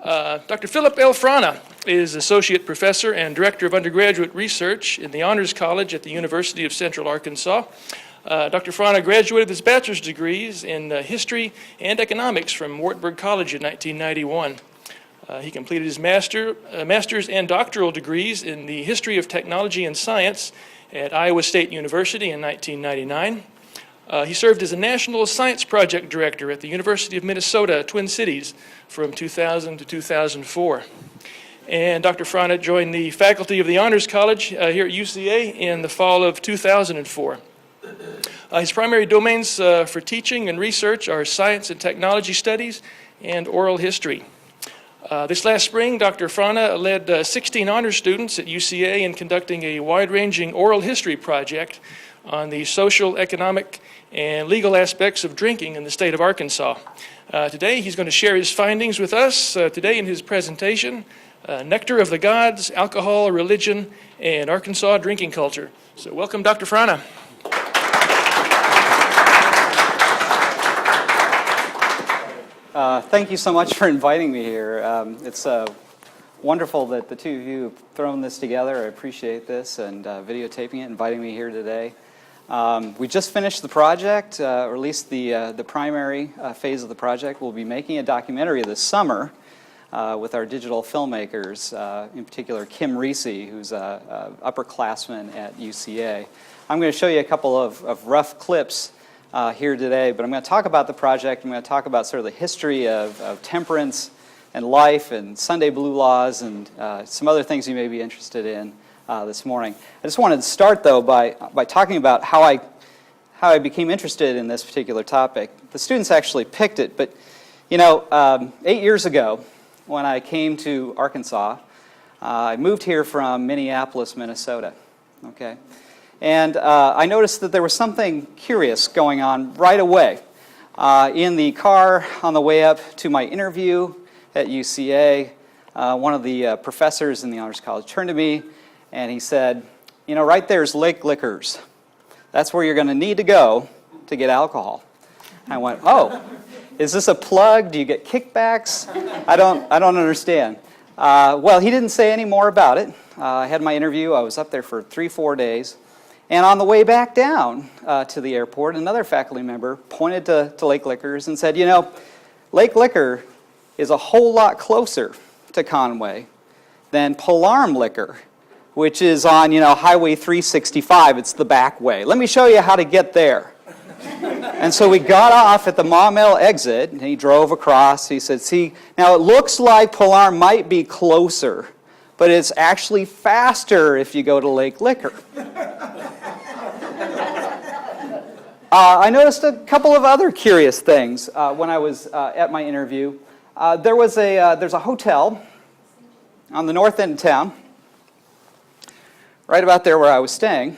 Dr. Philip L. Frana is Associate Professor and Director of Undergraduate Research in the Honors College at the University of Central Arkansas. Dr. Frana graduated with his bachelor's degrees in History and Economics from Wartburg College in 1991. He completed his master's and doctoral degrees in the History of Technology and Science at Iowa State University in 1999. He served as a National Science Project Director at the University of Minnesota, Twin Cities, from 2000 to 2004. And Dr. Frana joined the faculty of the Honors College here at UCA in the fall of 2004. His primary domains for teaching and research are science and technology studies and oral history. This last spring, Dr. Frana led 16 honors students at UCA in conducting a wide-ranging oral history project on the social, economic, and legal aspects of drinking in the state of Arkansas. Today, he's going to share his findings with us today in his presentation, Nectar of the Gods, Alcohol, Religion, and Arkansas Drinking Culture. So welcome, Dr. Frana. Thank you so much for inviting me here. It's wonderful that the two of you have thrown this together. I appreciate this and videotaping it, inviting me here today. We just finished the project, or at least the primary phase of the project. We'll be making a documentary this summer with our digital filmmakers, in particular Kim Reese, who's an upperclassman at UCA. I'm going to show you a couple of rough clips here today, but I'm going to talk about the project. I'm going to talk about sort of the history of temperance and life and Sunday blue laws and some other things you may be interested in this morning. I just wanted to start, though, by talking about how I became interested in this particular topic. The students actually picked it, but, 8 years ago, when I came to Arkansas, I moved here from Minneapolis, Minnesota, okay? And I noticed that there was something curious going on right away. In the car on the way up to my interview at UCA, one of the professors in the Honors College turned to me and he said, right there's Lake Liquors. That's where you're going to need to go to get alcohol. And I went, oh, is this a plug? Do you get kickbacks? I don't understand. Well, he didn't say any more about it. I had my interview. I was up there for 3-4 days. And on the way back down to the airport, another faculty member pointed to Lake Liquors and said, Lake Liquor is a whole lot closer to Conway than Polarm Liquor, which is on, Highway 365. It's the back way. Let me show you how to get there. And so we got off at the Maumelle exit, and he drove across. He said, see, now it looks like Polarm might be closer, but it's actually faster if you go to Lake Liquor. I noticed a couple of other curious things when I was at my interview. There's a hotel on the north end of town, right about there where I was staying.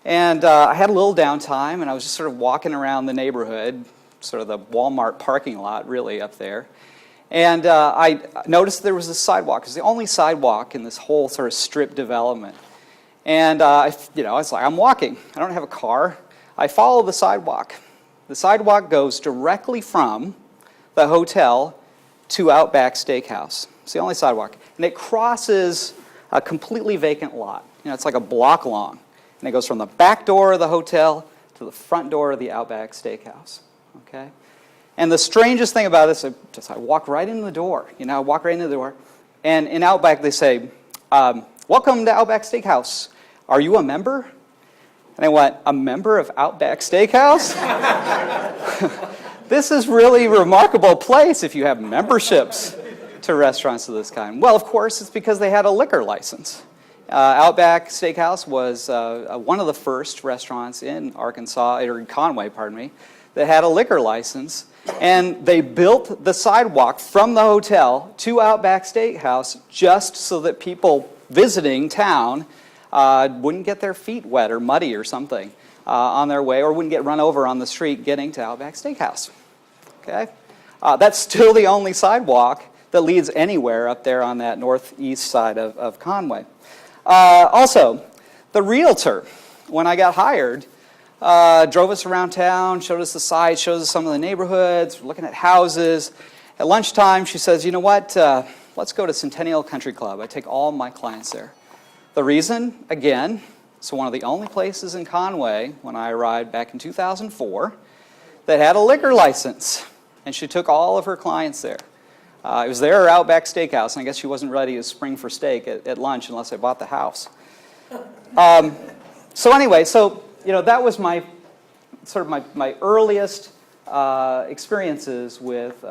And I had a little downtime, and I was just sort of walking around the neighborhood, sort of the Walmart parking lot, really, up there. And I noticed there was a sidewalk. It was the only sidewalk in this whole sort of strip development. And I was like, I'm walking. I don't have a car. I follow the sidewalk. The sidewalk goes directly from the hotel to Outback Steakhouse. It's the only sidewalk. And it crosses a completely vacant lot. It's like a block long. And it goes from the back door of the hotel to the front door of the Outback Steakhouse. Okay? And the strangest thing about this, I walk right into the door. I walk right into the door. And in Outback, they say, welcome to Outback Steakhouse. Are you a member? And I went, a member of Outback Steakhouse? This is really a remarkable place if you have memberships to restaurants of this kind. Well, of course, it's because they had a liquor license. Outback Steakhouse was one of the first restaurants in Arkansas, or in Conway, pardon me, that had a liquor license. And they built the sidewalk from the hotel to Outback Steakhouse just so that people visiting town wouldn't get their feet wet or muddy or something on their way, or wouldn't get run over on the street getting to Outback Steakhouse. Okay? That's still the only sidewalk that leads anywhere up there on that northeast side of Conway. Also, the realtor, when I got hired, drove us around town, showed us the sites, showed us some of the neighborhoods, looking at houses, At lunchtime, she says, you know what, let's go to Centennial Country Club. I take all my clients there. The reason, again, it's one of the only places in Conway, when I arrived back in 2004, that had a liquor license. And she took all of her clients there. It was their Outback Steakhouse, and I guess she wasn't ready to spring for steak at lunch unless I bought the house. So anyway, that was my sort of my earliest experiences with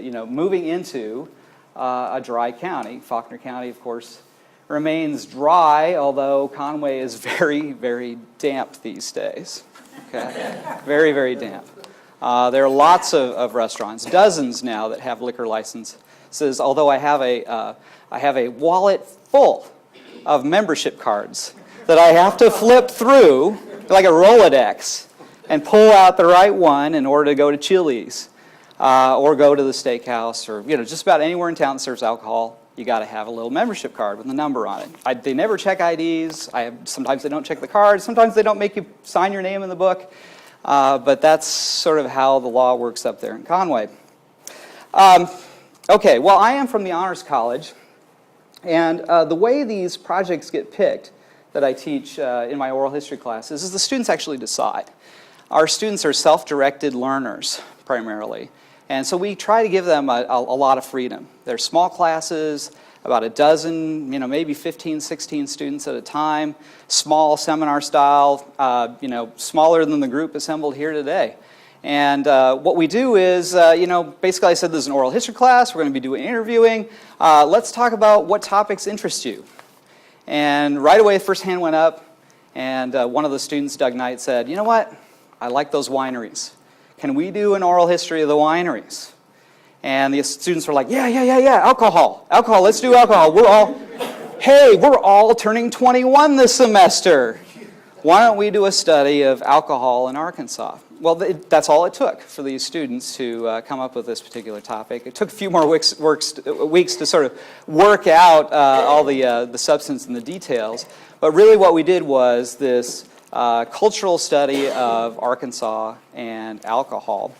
moving into a dry county. Faulkner County, of course, remains dry, although Conway is very, very damp these days. Okay, very, very damp. There are lots of restaurants, dozens now, that have liquor licenses. Although I have a wallet full of membership cards that I have to flip through like a Rolodex and pull out the right one in order to go to Chili's or go to the steakhouse or just about anywhere in town that serves alcohol. You got to have a little membership card with a number on it. They never check IDs. Sometimes they don't check the cards. Sometimes they don't make you sign your name in the book. But that's sort of how the law works up there in Conway. Okay, well, I am from the Honors College. And the way these projects get picked that I teach in my oral history classes is the students actually decide. Our students are self-directed learners, primarily. And so we try to give them a lot of freedom. They're small classes, about a dozen, maybe 15, 16 students at a time, small seminar style, smaller than the group assembled here today. And what we do is, basically I said this is an oral history class, we're going to be doing interviewing. Let's talk about what topics interest you. And right away, the first hand went up, and one of the students, Doug Knight, said, you know what, I like those wineries. Can we do an oral history of the wineries? And the students were like, yeah, alcohol, let's do alcohol. We're all turning 21 this semester. Why don't we do a study of alcohol in Arkansas? Well, that's all it took for these students to come up with this particular topic. It took a few more weeks to sort of work out all the substance and the details. But really what we did was this cultural study of Arkansas and alcohol.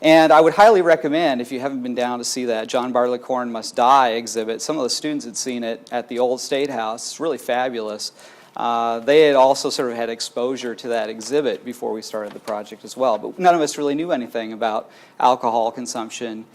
And I would highly recommend, if you haven't been down to see that, John Barleycorn Must Die exhibit. Some of the students had seen it at the old State House. It's really fabulous. They had also sort of had exposure to that exhibit before we started the project as well. But none of us really knew anything about alcohol consumption,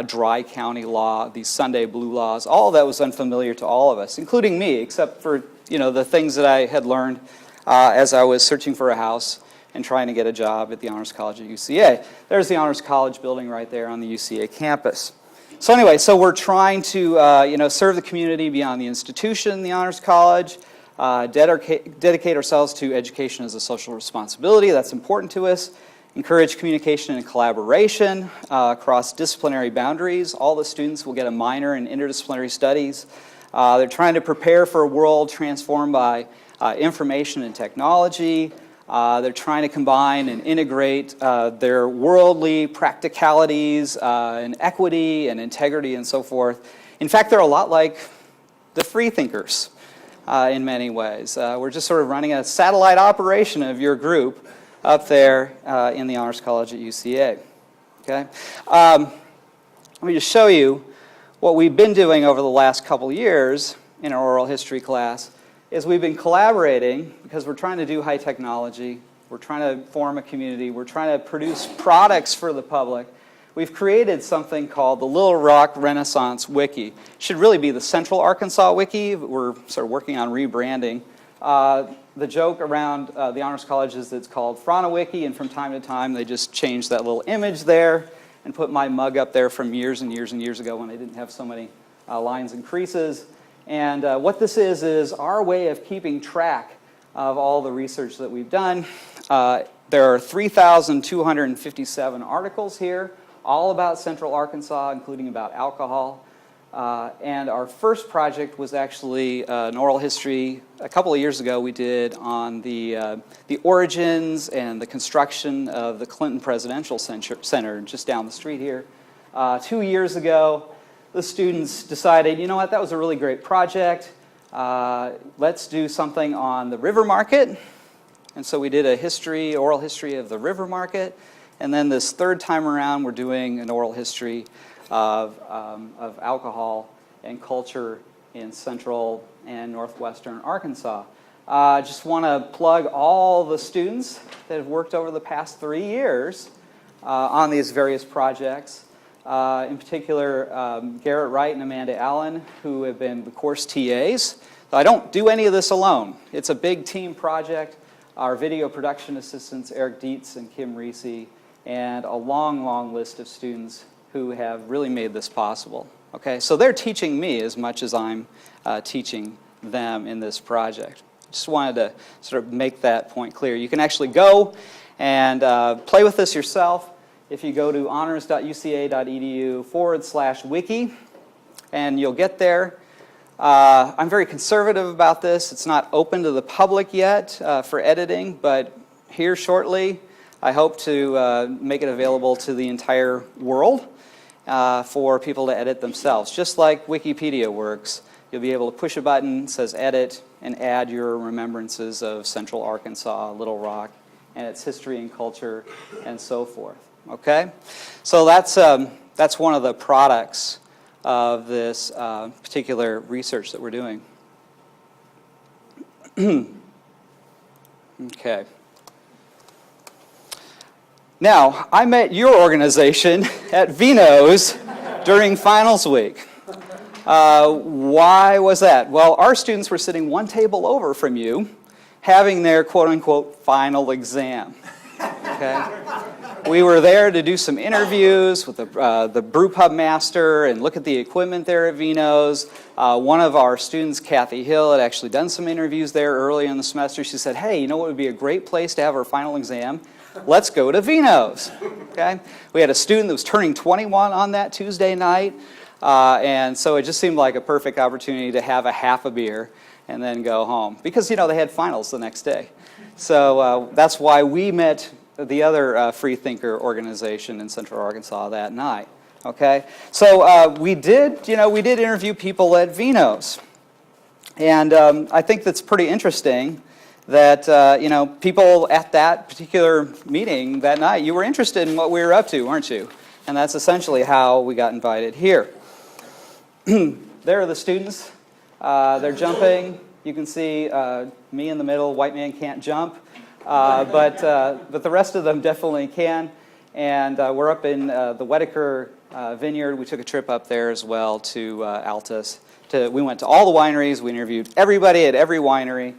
dry county law, these Sunday blue laws. All of that was unfamiliar to all of us, including me, except for the things that I had learned as I was searching for a house and trying to get a job at the Honors College at UCA. There's the Honors College building right there on the UCA campus. So anyway, we're trying to serve the community beyond the institution, the Honors College, dedicate ourselves to education as a social responsibility. That's important to us. Encourage communication and collaboration across disciplinary boundaries. All the students will get a minor in interdisciplinary studies. They're trying to prepare for a world transformed by information and technology. They're trying to combine and integrate their worldly practicalities and equity and integrity and so forth. In fact, they're a lot like the free thinkers in many ways. We're just sort of running a satellite operation of your group up there in the Honors College at UCA. Okay? Let me just show you what we've been doing over the last couple years in our oral history class. Is we've been collaborating because we're trying to do high technology, we're trying to form a community, we're trying to produce products for the public. We've created something called the Little Rock Renaissance Wiki. It should really be the Central Arkansas Wiki, but we're sort of working on rebranding. The joke around the Honors College is that it's called Frana Wiki, and from time to time they just change that little image there and put my mug up there from years and years and years ago when I didn't have so many lines and creases. And what this is our way of keeping track of all the research that we've done. There are 3,257 articles here, all about Central Arkansas, including about alcohol. And our first project was actually an oral history a couple of years ago we did on the origins and the construction of the Clinton Presidential Center just down the street here. 2 years ago, the students decided, you know what, that was a really great project. Let's do something on the river market. And so we did a oral history of the river market. And then this third time around, we're doing an oral history of alcohol and culture in central and northwestern Arkansas. Just want to plug all the students that have worked over the past 3 years on these various projects. In particular, Garrett Wright and Amanda Allen, who have been the course TAs. So I don't do any of this alone. It's a big team project. Our video production assistants, Eric Dietz and Kim Reese, and a long, long list of students who have really made this possible. Okay, so they're teaching me as much as I'm teaching them in this project. Just wanted to sort of make that point clear. You can actually go and play with this yourself if you go to honors.uca.edu/wiki, and you'll get there. I'm very conservative about this. It's not open to the public yet for editing, but here shortly, I hope to make it available to the entire world for people to edit themselves. Just like Wikipedia works, you'll be able to push a button, it says edit, and add your remembrances of Central Arkansas, Little Rock, and its history and culture, and so forth. Okay? So that's one of the products of this particular research that we're doing. Okay. Now, I met your organization at Vino's during finals week. Why was that? Well, our students were sitting one table over from you, having their quote-unquote final exam. Okay? We were there to do some interviews with the brew pub master and look at the equipment there at Vino's. One of our students, Kathy Hill, had actually done some interviews there early in the semester. She said, hey, you know what would be a great place to have our final exam? Let's go to Vino's. Okay? We had a student that was turning 21 on that Tuesday night, and so it just seemed like a perfect opportunity to have a half a beer and then go home. Because, you know, they had finals the next day. So that's why we met the other free thinker organization in Central Arkansas that night. Okay, so we did interview people at Vino's, and I think that's pretty interesting that people at that particular meeting that night, you were interested in what we were up to, weren't you? And that's essentially how we got invited here. There are the students. They're jumping. You can see me in the middle. White man can't jump. But the rest of them definitely can. And we're up in the Whitaker vineyard. We took a trip up there as well to Altus. We went to all the wineries. We interviewed everybody at every winery,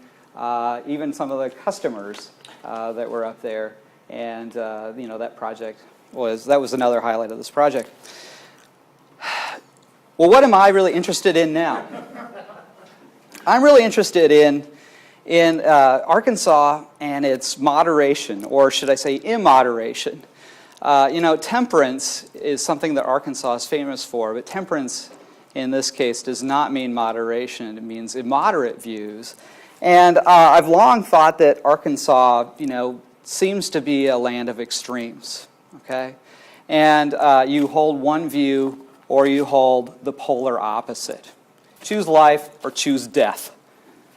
even some of the customers that were up there. And that project was another highlight of this project. Well, what am I really interested in now? I'm really interested in Arkansas and its moderation, or should I say immoderation. Temperance is something that Arkansas is famous for, but temperance in this case does not mean moderation. It means immoderate views. And I've long thought that Arkansas, seems to be a land of extremes, okay? And you hold one view or you hold the polar opposite. Choose life or choose death,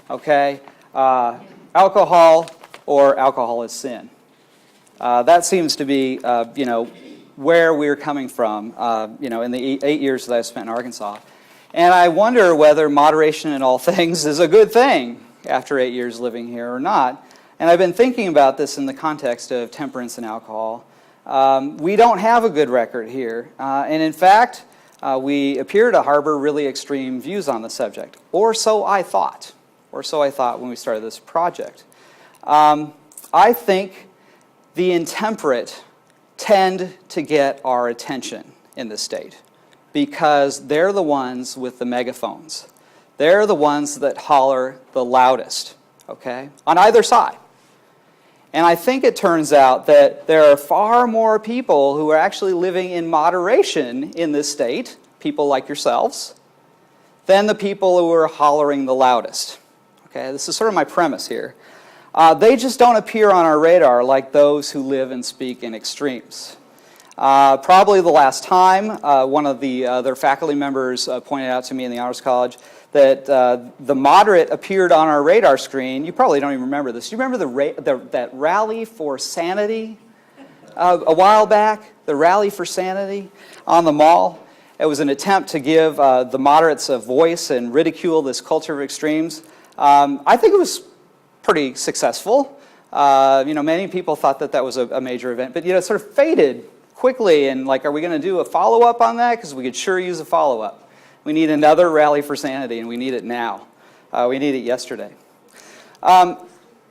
okay? Alcohol or alcohol is sin. That seems to be, where we're coming from, in the 8 years that I've spent in Arkansas. And I wonder whether moderation in all things is a good thing after 8 years living here or not. And I've been thinking about this in the context of temperance and alcohol. We don't have a good record here. And in fact, we appear to harbor really extreme views on the subject. Or so I thought. When we started this project. I think the intemperate tend to get our attention in this state because they're the ones with the megaphones. They're the ones that holler the loudest, okay, on either side. And I think it turns out that there are far more people who are actually living in moderation in this state, people like yourselves, than the people who are hollering the loudest. Okay, this is sort of my premise here. They just don't appear on our radar like those who live and speak in extremes. Probably the last time, one of the other faculty members pointed out to me in the Honors College that the moderate appeared on our radar screen. You probably don't even remember this. Do you remember that rally for sanity a while back, the Rally for Sanity on the Mall. It was an attempt to give the moderates a voice and ridicule this culture of extremes. I think it was pretty successful. Many people thought that was a major event, but it sort of faded quickly. And like, are we going to do a follow-up on that? Because we could sure use a follow-up. We need another Rally for Sanity, and we need it now. We need it yesterday. I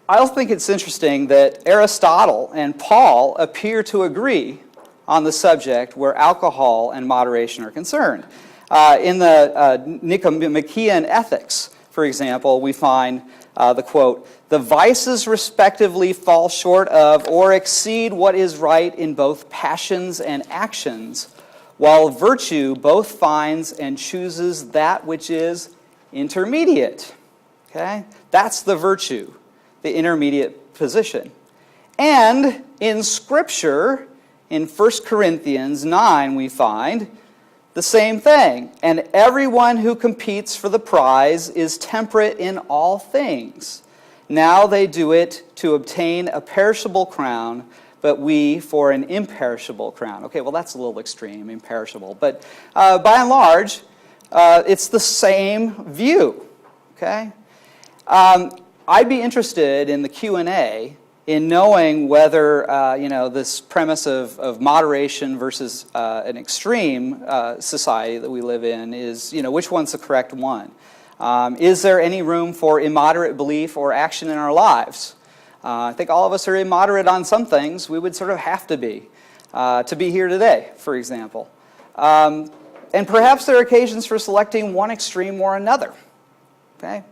also think it's interesting that Aristotle and Paul appear to agree on the subject where alcohol and moderation are concerned. In the Nicomachean Ethics, for example, we find the quote, "The vices respectively fall short of or exceed what is right in both passions and actions, while virtue both finds and chooses that which is intermediate." Okay? That's the virtue, the intermediate position. And in Scripture, in 1 Corinthians 9, we find the same thing. "And everyone who competes for the prize is temperate in all things. Now they do it to obtain a perishable crown, but we for an imperishable crown." Okay, well, that's a little extreme, imperishable. But by and large, it's the same view. Okay? I'd be interested in the Q&A in knowing whether this premise of moderation versus an extreme society that we live in is, which one's the correct one? Is there any room for immoderate belief or action in our lives? I think all of us are immoderate on some things. We would sort of have to be here today, for example. And perhaps there are occasions for selecting one extreme or another. Okay?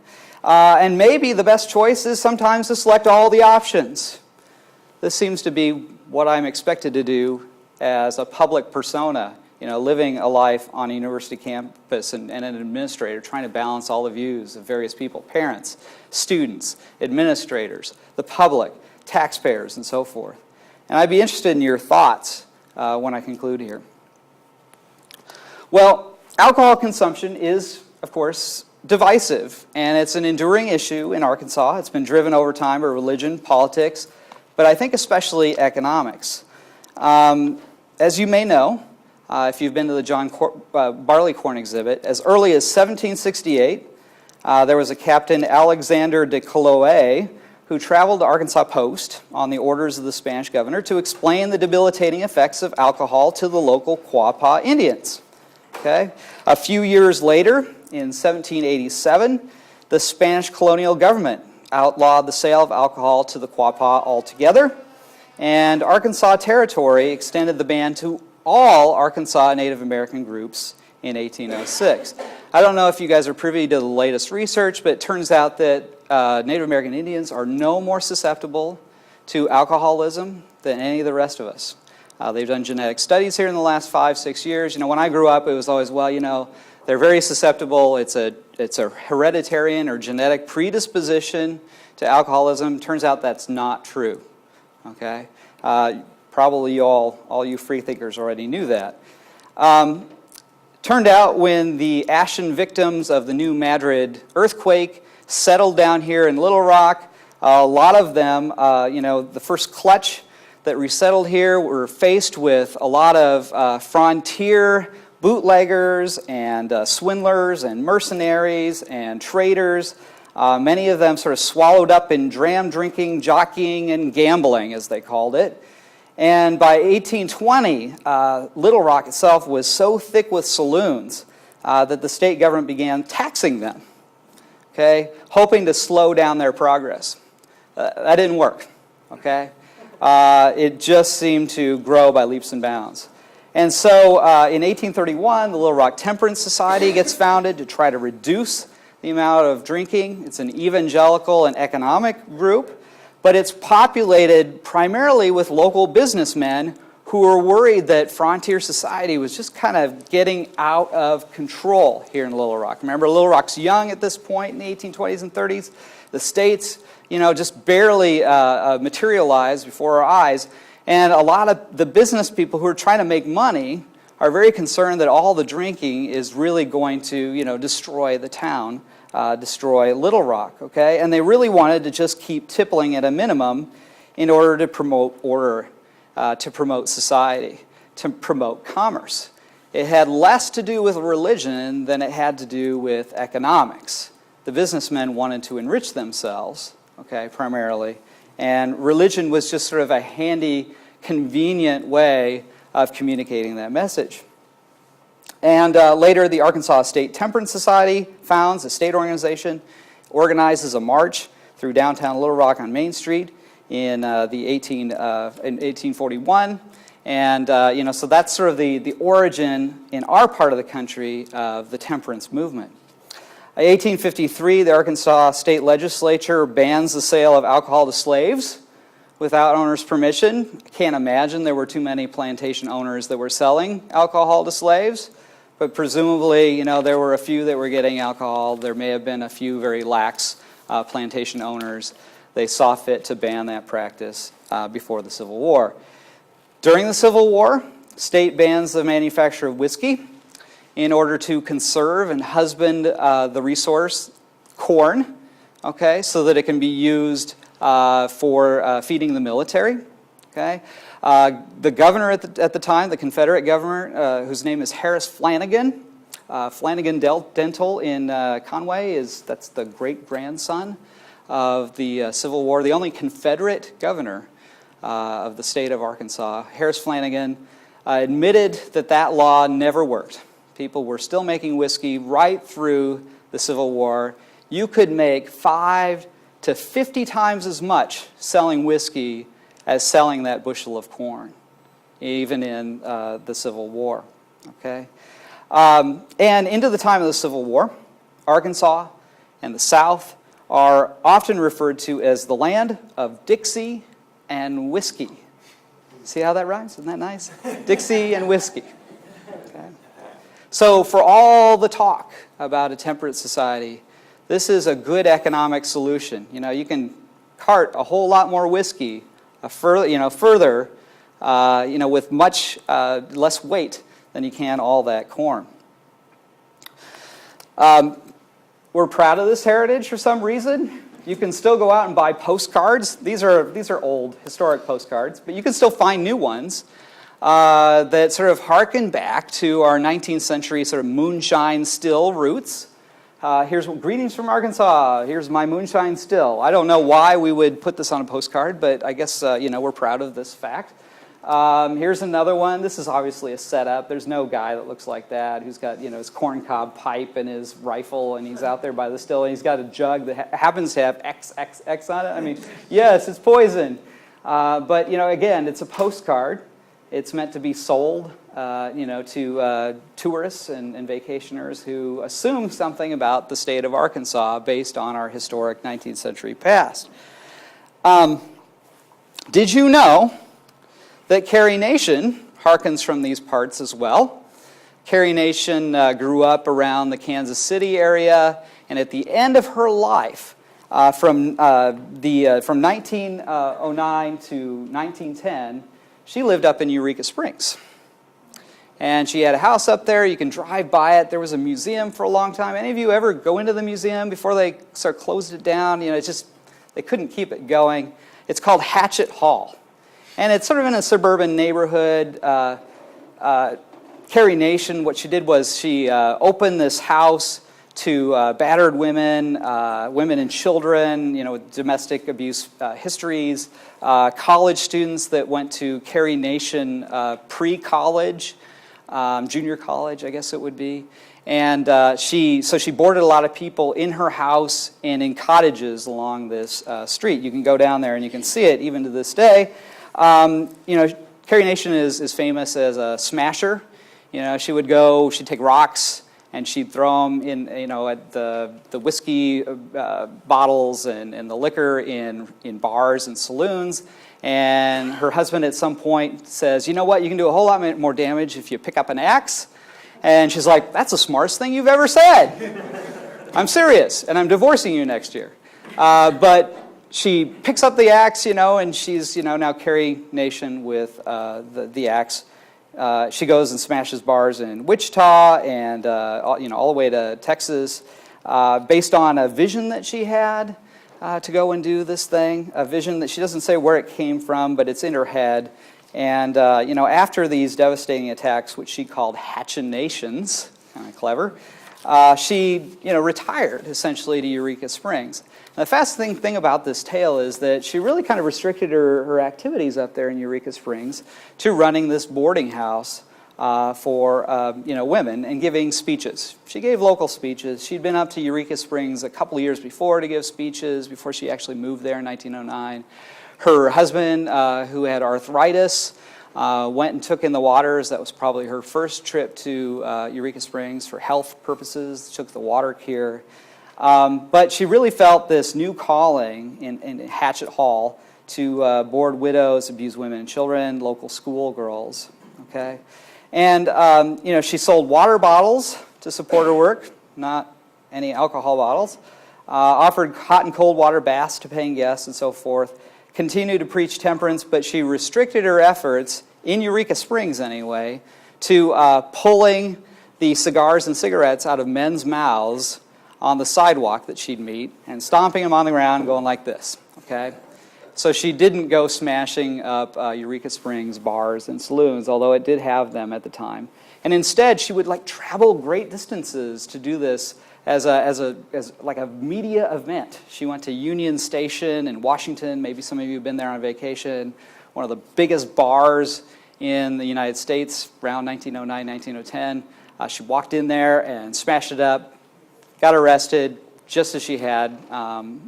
And maybe the best choice is sometimes to select all the options. This seems to be what I'm expected to do as a public persona, living a life on a university campus and an administrator, trying to balance all the views of various people, parents, students, administrators, the public, taxpayers, and so forth. And I'd be interested in your thoughts when I conclude here. Well, alcohol consumption is, of course, divisive, and it's an enduring issue in Arkansas. It's been driven over time by religion, politics, but I think especially economics. As you may know, if you've been to the John Barleycorn exhibit, as early as 1768, there was a Captain Alexander de Coloé who traveled to Arkansas Post on the orders of the Spanish governor to explain the debilitating effects of alcohol to the local Quapaw Indians. Okay? A few years later, in 1787, the Spanish colonial government outlawed the sale of alcohol to the Quapaw altogether, and Arkansas Territory extended the ban to all Arkansas Native American groups in 1806. I don't know if you guys are privy to the latest research, but it turns out that Native American Indians are no more susceptible to alcoholism than any of the rest of us. They've done genetic studies here in the last 5-6 years. When I grew up, it was always, they're very susceptible. It's a hereditary or genetic predisposition to alcoholism. Turns out that's not true. Okay, probably all you free thinkers already knew that. Turned out when the ashen victims of the New Madrid earthquake settled down here in Little Rock, a lot of them, the first clutch that resettled here were faced with a lot of frontier bootleggers and swindlers and mercenaries and traders. Many of them sort of swallowed up in dram drinking, jockeying, and gambling, as they called it. And by 1820, Little Rock itself was so thick with saloons that the state government began taxing them, okay, hoping to slow down their progress. That didn't work, okay? It just seemed to grow by leaps and bounds. And so in 1831, the Little Rock Temperance Society gets founded to try to reduce the amount of drinking. It's an evangelical and economic group, but it's populated primarily with local businessmen who were worried that frontier society was just kind of getting out of control here in Little Rock. Remember, Little Rock's young at this point in the 1820s and 30s. The state's, just barely materialized before our eyes. And a lot of the business people who are trying to make money are very concerned that all the drinking is really going to, destroy the town, destroy Little Rock, okay? And they really wanted to just keep tippling at a minimum in order to promote order. to promote society, to promote commerce. It had less to do with religion than it had to do with economics. The businessmen wanted to enrich themselves, okay, primarily, and religion was just sort of a handy, convenient way of communicating that message. And later, the Arkansas State Temperance Society founds a state organization, organizes a march through downtown Little Rock on Main Street in 1841. And, so that's sort of the origin in our part of the country of the temperance movement. In 1853, the Arkansas State Legislature bans the sale of alcohol to slaves without owners' permission. I can't imagine there were too many plantation owners that were selling alcohol to slaves, but presumably, there were a few that were getting alcohol. There may have been a few very lax plantation owners. They saw fit to ban that practice before the Civil War. During the Civil War, the state bans the manufacture of whiskey in order to conserve and husband the resource, corn, okay, so that it can be used for feeding the military. Okay, the governor at the time, the Confederate governor, whose name is Harris Flanagan, Flanagan Dental in Conway that's the great grandson of the Civil War, the only Confederate governor of the state of Arkansas. Harris Flanagan admitted that law never worked. People were still making whiskey right through the Civil War. You could make 5 to 50 times as much selling whiskey as selling that bushel of corn, even in the Civil War. Okay, and into the time of the Civil War, Arkansas and the South are often referred to as the land of Dixie and whiskey. See how that rhymes? Isn't that nice? Dixie and whiskey. Okay. So for all the talk about a temperate society, this is a good economic solution. You can cart a whole lot more whiskey further, with much less weight than you can all that corn. We're proud of this heritage for some reason. You can still go out and buy postcards. These are old, historic postcards, but you can still find new ones that sort of harken back to our 19th century sort of moonshine still roots. Here's greetings from Arkansas. Here's my moonshine still. I don't know why we would put this on a postcard, but I guess we're proud of this fact. Here's another one. This is obviously a setup. There's no guy that looks like that who's got his corncob pipe and his rifle, and he's out there by the still, and he's got a jug that happens to have XXX on it. I mean, yes, it's poison, but again, it's a postcard. It's meant to be sold, to tourists and vacationers who assume something about the state of Arkansas based on our historic 19th century past. Did you know that Carrie Nation harkens from these parts as well? Carrie Nation grew up around the Kansas City area, and at the end of her life, from 1909 to 1910, she lived up in Eureka Springs. And she had a house up there. You can drive by it. There was a museum for a long time. Any of you ever go into the museum before they closed it down? They couldn't keep it going. It's called Hatchet Hall. And it's sort of in a suburban neighborhood. Carrie Nation, what she did was she opened this house to battered women, women and children, with domestic abuse histories, college students that went to Carrie Nation pre-college, junior college, I guess it would be. And she boarded a lot of people in her house and in cottages along this street. You can go down there and you can see it even to this day. Carrie Nation is famous as a smasher. She'd take rocks and she'd throw them in, at the whiskey bottles and the liquor in bars and saloons. And her husband at some point says, you know what, you can do a whole lot more damage if you pick up an axe. And she's like, that's the smartest thing you've ever said. I'm serious, and I'm divorcing you next year. But she picks up the axe, and she's, now Carrie Nation with the axe. She goes and smashes bars in Wichita and all the way to Texas, based on a vision that she had to go and do this thing. A vision that she doesn't say where it came from, but it's in her head. And after these devastating attacks, which she called hatchinations, kind of clever, she retired essentially to Eureka Springs. And the fascinating thing about this tale is that she really kind of restricted her activities up there in Eureka Springs to running this boarding house for women and giving speeches. She gave local speeches. She'd been up to Eureka Springs a couple of years before to give speeches before she actually moved there in 1909. Her husband, who had arthritis, went and took in the waters. That was probably her first trip to Eureka Springs for health purposes, took the water cure. But she really felt this new calling in Hatchet Hall to board widows, abuse women and children, local schoolgirls. Okay? And, she sold water bottles to support her work, not any alcohol bottles, offered hot and cold water baths to paying guests and so forth, continued to preach temperance, but she restricted her efforts, in Eureka Springs anyway, to pulling the cigars and cigarettes out of men's mouths on the sidewalk that she'd meet and stomping them on the ground going like this, okay? So she didn't go smashing up Eureka Springs bars and saloons, although it did have them at the time. And instead, she would travel great distances to do this as a media event. She went to Union Station in Washington. Maybe some of you have been there on vacation. One of the biggest bars in the United States around 1909, 1910. She walked in there and smashed it up, got arrested, just as she had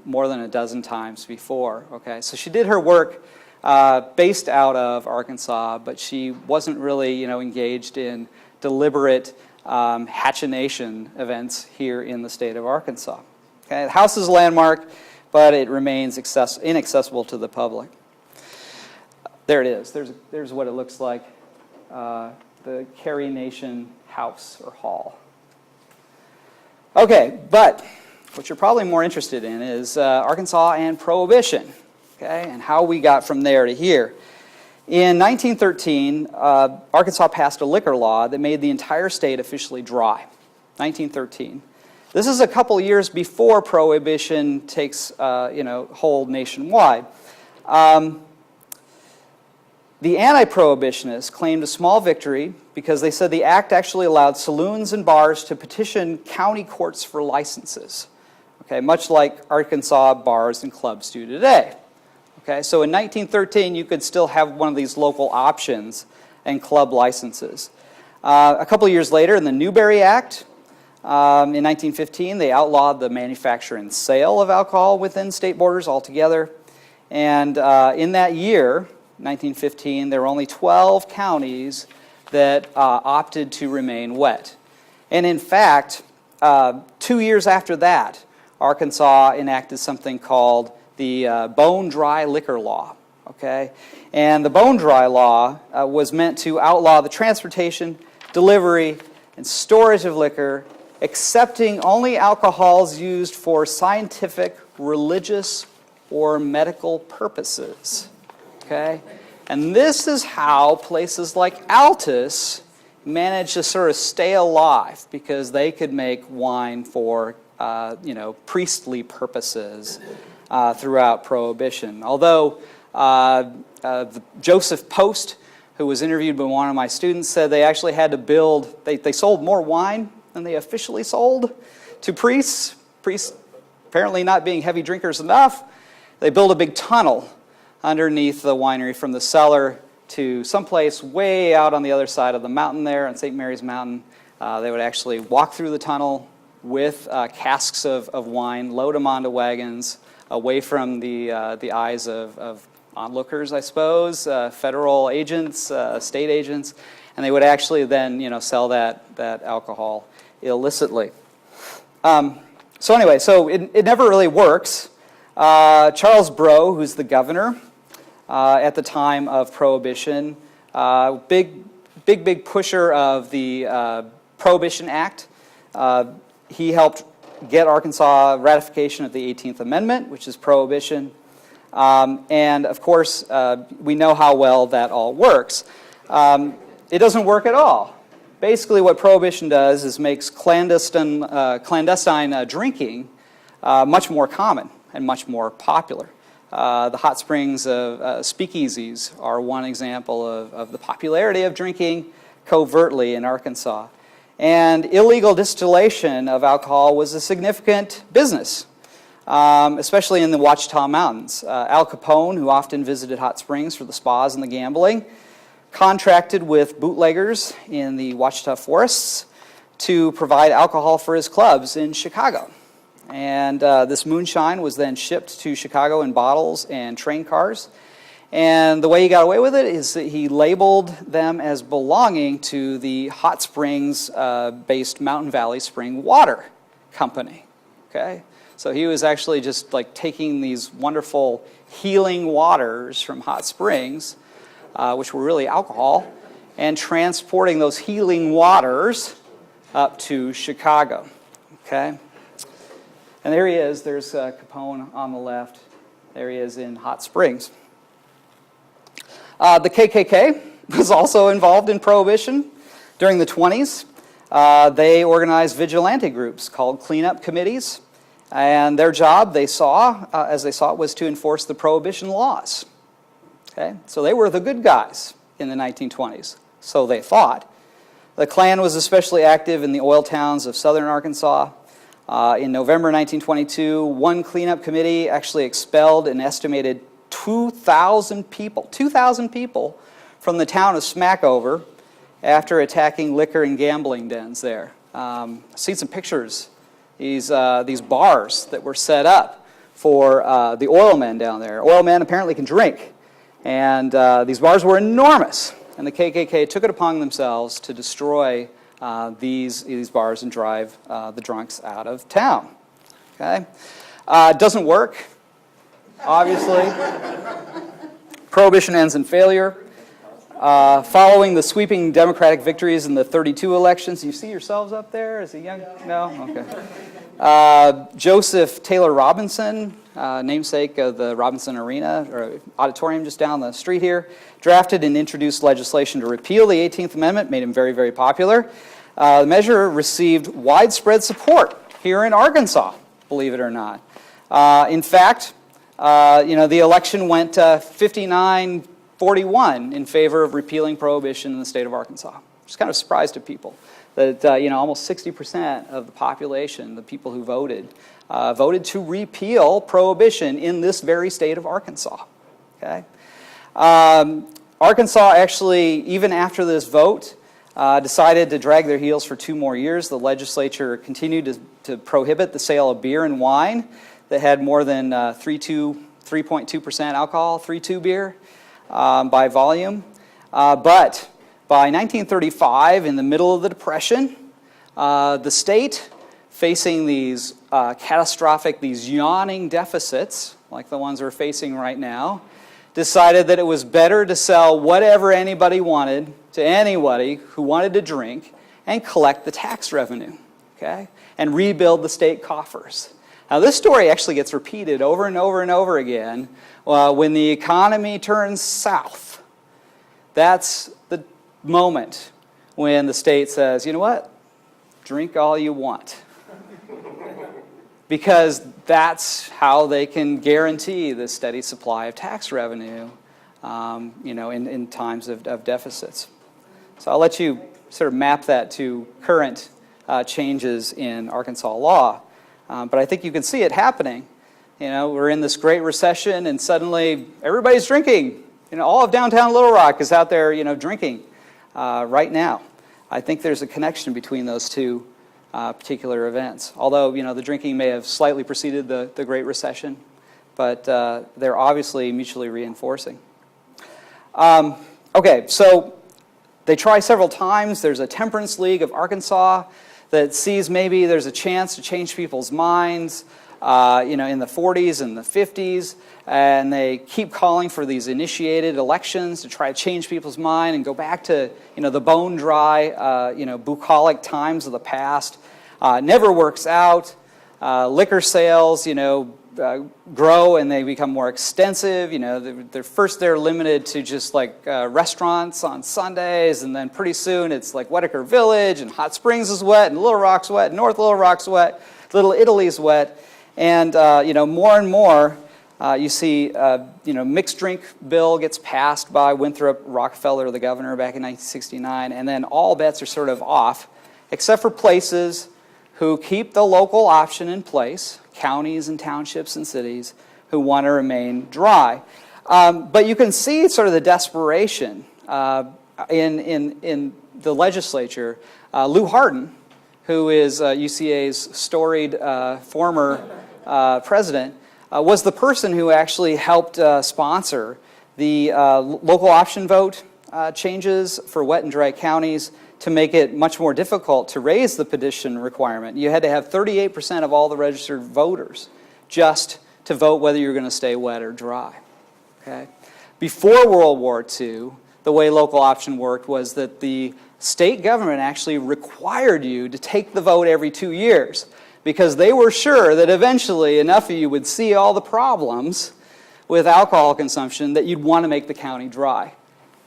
more than a dozen times before. Okay, so she did her work based out of Arkansas, but she wasn't really, engaged in deliberate hatchination events here in the state of Arkansas. Okay, the house is a landmark, but it remains inaccessible to the public. There it is. There's what it looks like, the Carrie Nation House or Hall. Okay, but what you're probably more interested in is Arkansas and Prohibition, okay, and how we got from there to here. In 1913, Arkansas passed a liquor law that made the entire state officially dry. 1913. This is a couple years before Prohibition takes hold nationwide. The anti-prohibitionists claimed a small victory because they said the act actually allowed saloons and bars to petition county courts for licenses. Okay, much like Arkansas bars and clubs do today. Okay, so in 1913, you could still have one of these local options and club licenses. A couple of years later, in the Newberry Act, in 1915, they outlawed the manufacture and sale of alcohol within state borders altogether. And in that year, 1915, there were only 12 counties that opted to remain wet. And in fact, 2 years after that, Arkansas enacted something called the Bone Dry Liquor Law, okay? And the Bone Dry Law was meant to outlaw the transportation, delivery, and storage of liquor, accepting only alcohols used for scientific, religious, or medical purposes, okay? And this is how places like Altus managed to sort of stay alive, because they could make wine for, priestly purposes throughout Prohibition. Although Joseph Post, who was interviewed by one of my students, said they actually had to build, they sold more wine than they officially sold to priests. Priests apparently not being heavy drinkers enough. They built a big tunnel underneath the winery from the cellar to someplace way out on the other side of the mountain there on St. Mary's Mountain. They would actually walk through the tunnel with casks of wine, load them onto wagons, away from the eyes of onlookers, I suppose, federal agents, state agents, and they would actually then, sell that alcohol illicitly. So anyway, it never really works. Charles Breaux, who's the governor at the time of Prohibition, big pusher of the Prohibition Act. He helped get Arkansas ratification of the 18th Amendment, which is Prohibition. And of course, we know how well that all works. It doesn't work at all. Basically, what Prohibition does is makes clandestine drinking much more common and much more popular. The hot springs of speakeasies are one example of the popularity of drinking covertly in Arkansas. And illegal distillation of alcohol was a significant business, especially in the Ouachita Mountains. Al Capone, who often visited hot springs for the spas and the gambling, contracted with bootleggers in the Ouachita forests to provide alcohol for his clubs in Chicago. And this moonshine was then shipped to Chicago in bottles and train cars. And the way he got away with it is that he labeled them as belonging to the hot springs based Mountain Valley Spring Water Company. Okay? So he was actually just like taking these wonderful healing waters from hot springs, which were really alcohol, and transporting those healing waters up to Chicago. Okay? And there he is. There's Capone on the left. There he is in Hot Springs. The KKK was also involved in Prohibition during the 20s. They organized vigilante groups called cleanup committees. And their job, they saw, as they saw it, was to enforce the Prohibition laws. Okay? So they were the good guys in the 1920s. So they thought. The Klan was especially active in the oil towns of southern Arkansas. In November 1922, one cleanup committee actually expelled an estimated 2,000 people from the town of Smackover after attacking liquor and gambling dens there. I've seen some pictures, these bars that were set up for the oil men down there. Oil men apparently can drink, and these bars were enormous, and the KKK took it upon themselves to destroy these bars and drive the drunks out of town. Okay? It doesn't work. Obviously, Prohibition ends in failure. Following the sweeping Democratic victories in the 32 elections, you see yourselves up there as a young... No? Okay. Joseph Taylor Robinson, namesake of the Robinson Arena, or auditorium just down the street here, drafted and introduced legislation to repeal the 18th Amendment, made him very, very popular. The measure received widespread support here in Arkansas, believe it or not. In fact, the election went 59-41 in favor of repealing Prohibition in the state of Arkansas. Which is kind of a surprise to people that almost 60% of the population, the people who voted, voted to repeal Prohibition in this very state of Arkansas. Okay, Arkansas actually, even after this vote, decided to drag their heels for 2 more years. The legislature continued to prohibit the sale of beer and wine that had more than 3.2% alcohol, 3.2 beer by volume. But by 1935, in the middle of the Depression, the state, facing these catastrophic, these yawning deficits, like the ones we're facing right now, decided that it was better to sell whatever anybody wanted to anybody who wanted to drink and collect the tax revenue, okay, and rebuild the state coffers. Now, this story actually gets repeated over and over and over again when the economy turns south. That's the moment when the state says, you know what, drink all you want. Because that's how they can guarantee the steady supply of tax revenue, in times of deficits. So I'll let you sort of map that to current changes in Arkansas law. But I think you can see it happening. We're in this Great Recession, and suddenly everybody's drinking. All of downtown Little Rock is out there, drinking right now. I think there's a connection between those two particular events. Although, the drinking may have slightly preceded the Great Recession, but they're obviously mutually reinforcing. Okay, so they try several times. There's a Temperance League of Arkansas that sees maybe there's a chance to change people's minds, in the 40s and the 50s, and they keep calling for these initiated elections to try to change people's mind and go back to, the bone dry, bucolic times of the past. Never works out. Liquor sales, grow and they become more extensive. They're limited to just like restaurants on Sundays, and then pretty soon it's like Whitaker Village, and Hot Springs is wet, and Little Rock's wet, and North Little Rock's wet, Little Italy's wet, and more and more You see, mixed drink bill gets passed by Winthrop Rockefeller, the governor, back in 1969, and then all bets are sort of off, except for places who keep the local option in place, counties and townships and cities who want to remain dry. But you can see sort of the desperation in the legislature. Lou Hardin, who is UCA's storied former president, was the person who actually helped sponsor the local option vote changes for wet and dry counties to make it much more difficult to raise the petition requirement. You had to have 38% of all the registered voters just to vote whether you're going to stay wet or dry. Okay? Before World War II, the way local option worked was that the state government actually required you to take the vote every 2 years because they were sure that eventually enough of you would see all the problems with alcohol consumption that you'd want to make the county dry.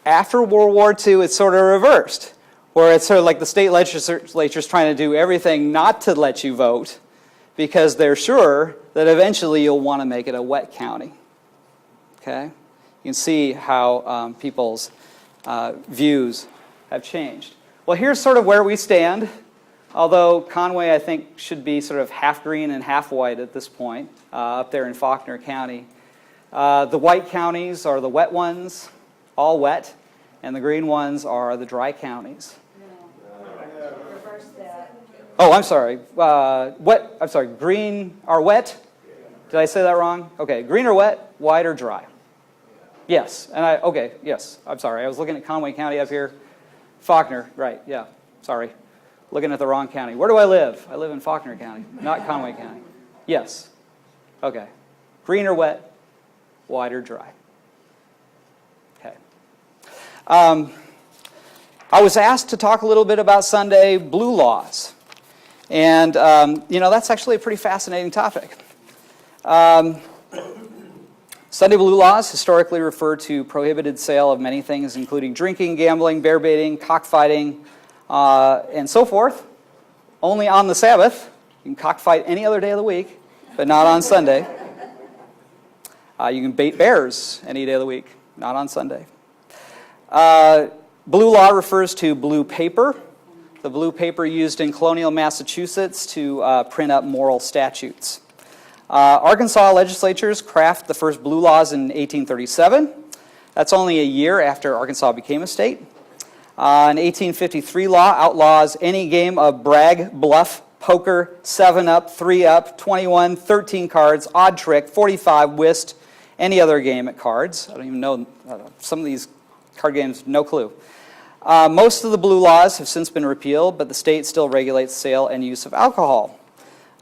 After World War II, it's sort of reversed, where it's sort of like the state legislature's trying to do everything not to let you vote because they're sure that eventually you'll want to make it a wet county. Okay? You can see how people's views have changed. Well, here's sort of where we stand, although Conway, I think, should be sort of half green and half white at this point, up there in Faulkner County. The white counties are the wet ones, all wet, and the green ones are the dry counties. Reverse that. Oh, I'm sorry. Green are wet? Did I say that wrong? Okay, green or wet, white or dry? Yes, yes. I'm sorry. I was looking at Conway County up here. Faulkner, right, yeah, sorry. Looking at the wrong county. Where do I live? I live in Faulkner County, not Conway County. Yes. Okay. Green or wet, white or dry. Okay. I was asked to talk a little bit about Sunday blue laws. And, that's actually a pretty fascinating topic. Sunday blue laws historically refer to prohibited sale of many things, including drinking, gambling, bear baiting, cockfighting, and so forth. Only on the Sabbath. You can cockfight any other day of the week, but not on Sunday. You can bait bears any day of the week, not on Sunday. Blue law refers to blue paper, the blue paper used in colonial Massachusetts to print up moral statutes. Arkansas legislatures craft the first blue laws in 1837. That's only a year after Arkansas became a state. An 1853 law outlaws any game of brag, bluff, poker, 7-up, 3-up, 21, 13 cards, odd trick, 45, whist, any other game at cards. I don't even know some of these card games, no clue. Most of the blue laws have since been repealed, but the state still regulates sale and use of alcohol.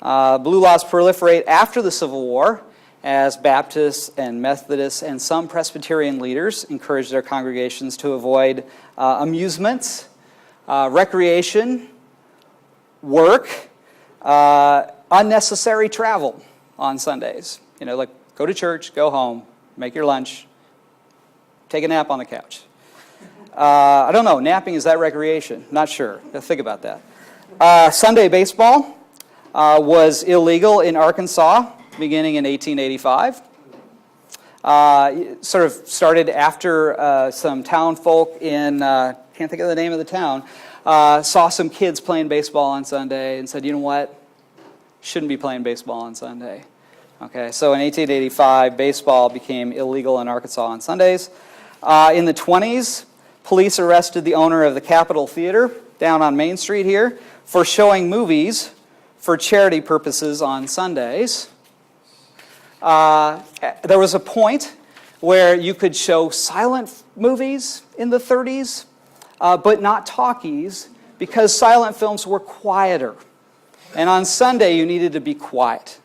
Blue laws proliferate after the Civil War as Baptists and Methodists and some Presbyterian leaders encouraged their congregations to avoid amusements, recreation, work, unnecessary travel on Sundays. Like go to church, go home, make your lunch, take a nap on the couch. I don't know, napping, is that recreation? Not sure. Think about that. Sunday baseball was illegal in Arkansas beginning in 1885. Sort of started after some town folk in, can't think of the name of the town, saw some kids playing baseball on Sunday and said, you know what, shouldn't be playing baseball on Sunday. Okay, so in 1885, baseball became illegal in Arkansas on Sundays. In the 20s, police arrested the owner of the Capitol Theater down on Main Street here for showing movies for charity purposes on Sundays. There was a point where you could show silent movies in the 30s, but not talkies, because silent films were quieter. And on Sunday, you needed to be quiet.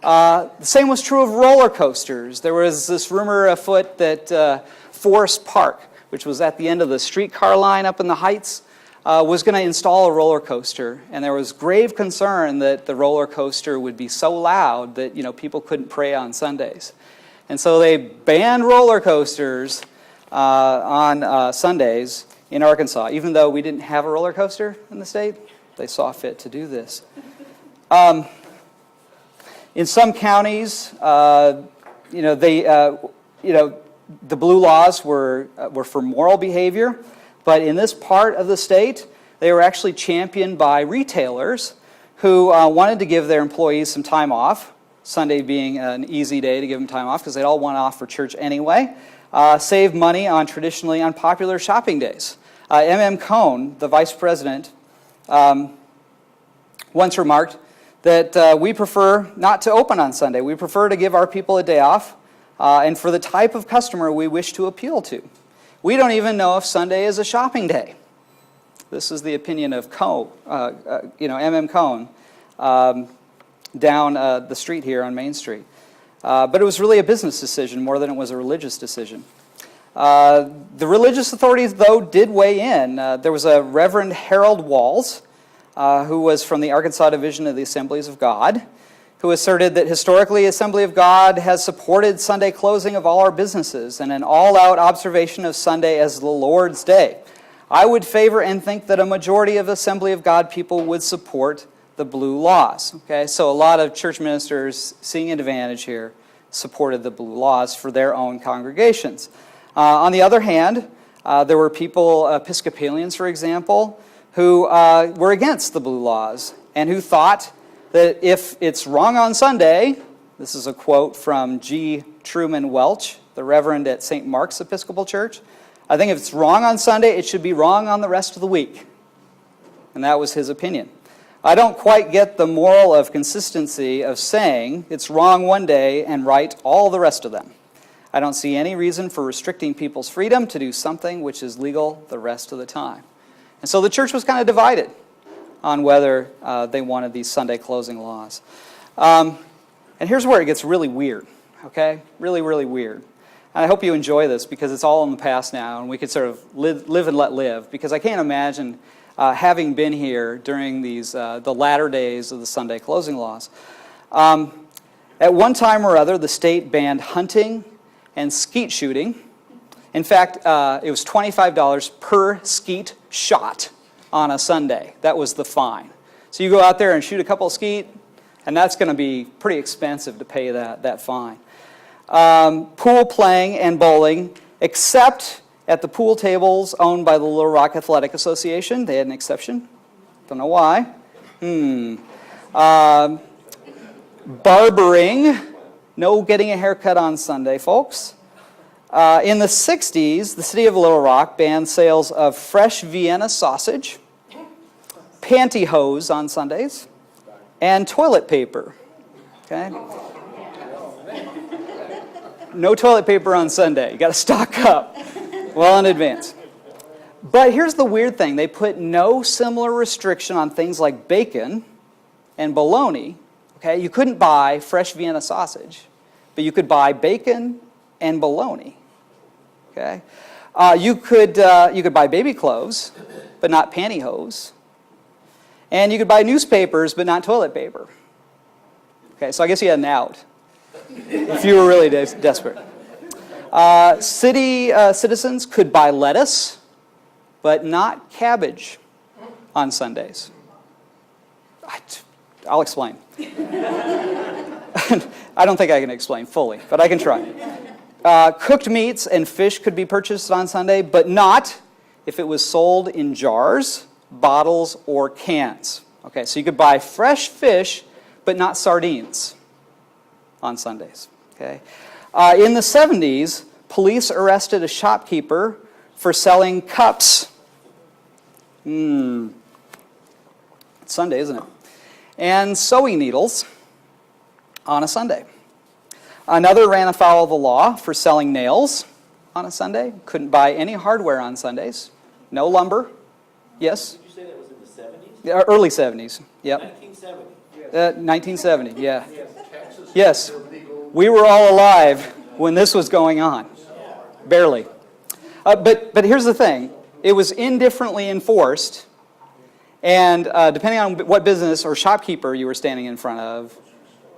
The same was true of roller coasters. There was this rumor afoot that Forest Park, which was at the end of the streetcar line up in the Heights, was going to install a roller coaster, and there was grave concern that the roller coaster would be so loud that people couldn't pray on Sundays. And so they banned roller coasters on Sundays in Arkansas. Even though we didn't have a roller coaster in the state, they saw fit to do this. In some counties, the blue laws were for moral behavior, but in this part of the state, they were actually championed by retailers who wanted to give their employees some time off, Sunday being an easy day to give them time off because they'd all want off for church anyway, save money on traditionally unpopular shopping days. M.M. Cohn, the vice president, once remarked that we prefer not to open on Sunday. We prefer to give our people a day off, and for the type of customer we wish to appeal to. We don't even know if Sunday is a shopping day. This is the opinion of M.M. Cohn down the street here on Main Street. But it was really a business decision more than it was a religious decision. The religious authorities, though, did weigh in. There was a Reverend Harold Walls, who was from the Arkansas Division of the Assemblies of God, who asserted that historically Assembly of God has supported Sunday closing of all our businesses and an all-out observation of Sunday as the Lord's Day. I would favor and think that a majority of Assembly of God people would support the blue laws. Okay, so a lot of church ministers, seeing an advantage here, supported the blue laws for their own congregations. On the other hand, there were people, Episcopalians for example, who were against the blue laws and who thought that if it's wrong on Sunday, this is a quote from G. Truman Welch, the Reverend at St. Mark's Episcopal Church, I think if it's wrong on Sunday, it should be wrong on the rest of the week. And that was his opinion. I don't quite get the moral of consistency of saying it's wrong one day and right all the rest of them. I don't see any reason for restricting people's freedom to do something which is legal the rest of the time. And so the church was kind of divided on whether they wanted these Sunday closing laws. And here's where it gets really weird, okay? Really, really weird. And I hope you enjoy this because it's all in the past now and we could sort of live and let live, because I can't imagine having been here during these the latter days of the Sunday closing laws. At one time or other, the state banned hunting and skeet shooting. In fact, it was $25 per skeet shot on a Sunday. That was the fine. So you go out there and shoot a couple of skeet, and that's going to be pretty expensive to pay that fine. Pool playing and bowling, except at the pool tables owned by the Little Rock Athletic Association. They had an exception. Don't know why. Barbering. No getting a haircut on Sunday, folks. In the 60s, the city of Little Rock banned sales of fresh Vienna sausage, pantyhose on Sundays, and toilet paper. Okay? No toilet paper on Sunday. You got to stock up well in advance. But here's the weird thing. They put no similar restriction on things like bacon and bologna. Okay? You couldn't buy fresh Vienna sausage, but you could buy bacon and bologna. Okay? You could buy baby clothes, but not pantyhose. And you could buy newspapers, but not toilet paper. Okay, so I guess you had an out if you were really desperate. City citizens could buy lettuce, but not cabbage on Sundays. I'll explain. I don't think I can explain fully, but I can try. Cooked meats and fish could be purchased on Sunday, but not if it was sold in jars, bottles, or cans. Okay, so you could buy fresh fish, but not sardines on Sundays. Okay, in the 70s, police arrested a shopkeeper for selling cups. It's Sunday, isn't it? And sewing needles on a Sunday. Another ran afoul of the law for selling nails on a Sunday. Couldn't buy any hardware on Sundays. No lumber. Yes? Did you say that was in the 70s? Yeah, early 70s. Yep. 1970. 1970, yeah. Yes. We were all alive when this was going on. Barely. But here's the thing. It was indifferently enforced, and depending on what business or shopkeeper you were standing in front of,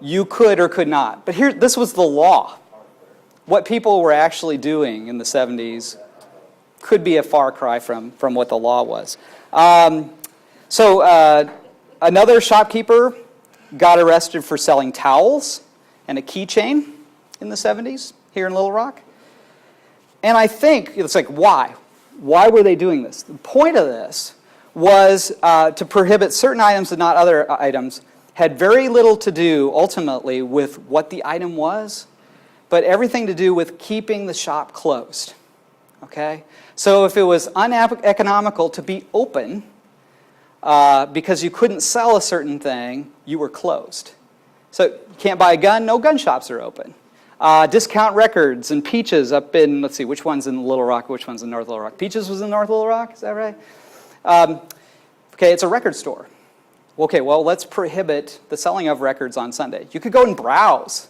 you could or could not. But this was the law. What people were actually doing in the 70s could be a far cry from what the law was. So another shopkeeper got arrested for selling towels and a keychain in the 70s here in Little Rock. And I think, it's like, why? Why were they doing this? The point of this was to prohibit certain items and not other items. Had very little to do, ultimately, with what the item was, but everything to do with keeping the shop closed. Okay? So if it was uneconomical to be open because you couldn't sell a certain thing, you were closed. So you can't buy a gun, no gun shops are open. Discount Records and Peaches up in, let's see, which one's in Little Rock, which one's in North Little Rock? Peaches was in North Little Rock, is that right? Okay, it's a record store. Okay, well, let's prohibit the selling of records on Sunday. You could go and browse.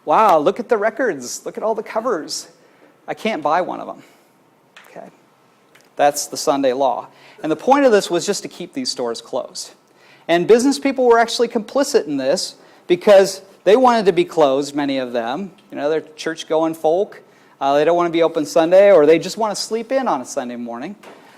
Wow, look at the records. Look at all the covers. I can't buy one of them. Okay, that's the Sunday law. And the point of this was just to keep these stores closed. And business people were actually complicit in this because they wanted to be closed, many of them. You know, they're church-going folk. They don't want to be open Sunday, or they just want to sleep in on a Sunday morning.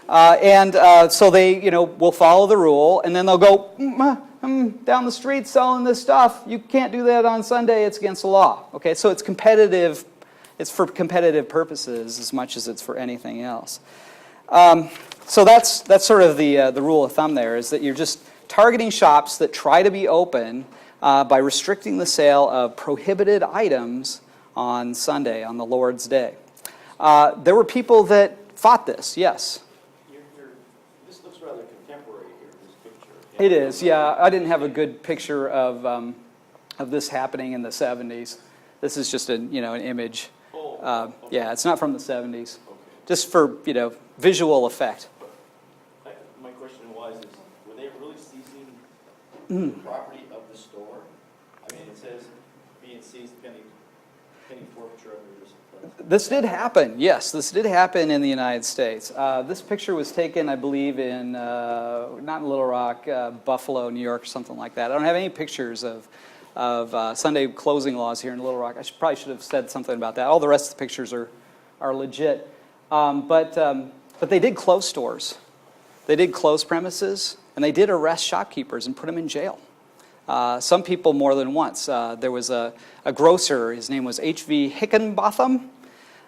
So they, will follow the rule, and then they'll go down the street selling this stuff. You can't do that on Sunday. It's against the law. Okay, so it's competitive. It's for competitive purposes as much as it's for anything else. So that's sort of the rule of thumb there, is that you're just targeting shops that try to be open by restricting the sale of prohibited items on Sunday, on the Lord's Day. There were people that fought this, yes. This looks rather contemporary here, this picture. It is, yeah. I didn't have a good picture of this happening in the 70s. This is just an image. Okay. Yeah, it's not from the 70s. Okay. Just for, visual effect. My question was, were they really seizing the property of the store? I mean, it says being seized pending forfeiture under this. This did happen, yes. This did happen in the United States. This picture was taken, I believe, in, not in Little Rock, Buffalo, New York, or something like that. I don't have any pictures of Sunday closing laws here in Little Rock. Probably should have said something about that. All the rest of the pictures are legit. But they did close stores. They did close premises, and they did arrest shopkeepers and put them in jail. Some people more than once. There was a grocer, his name was H.V. Hickenbotham,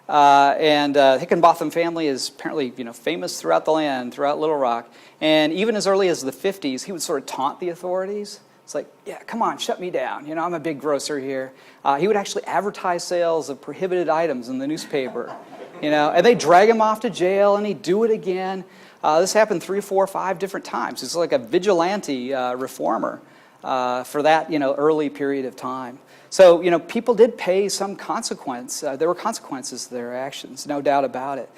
and Hickenbotham family is apparently famous throughout the land, throughout Little Rock. And even as early as the 50s, he would sort of taunt the authorities. It's like, yeah, come on, shut me down. I'm a big grocer here. He would actually advertise sales of prohibited items in the newspaper. And they'd drag him off to jail, and he'd do it again. This happened 3, 4, 5 different times. It's like a vigilante reformer for that, early period of time. So, people did pay some consequence. There were consequences to their actions, no doubt about it.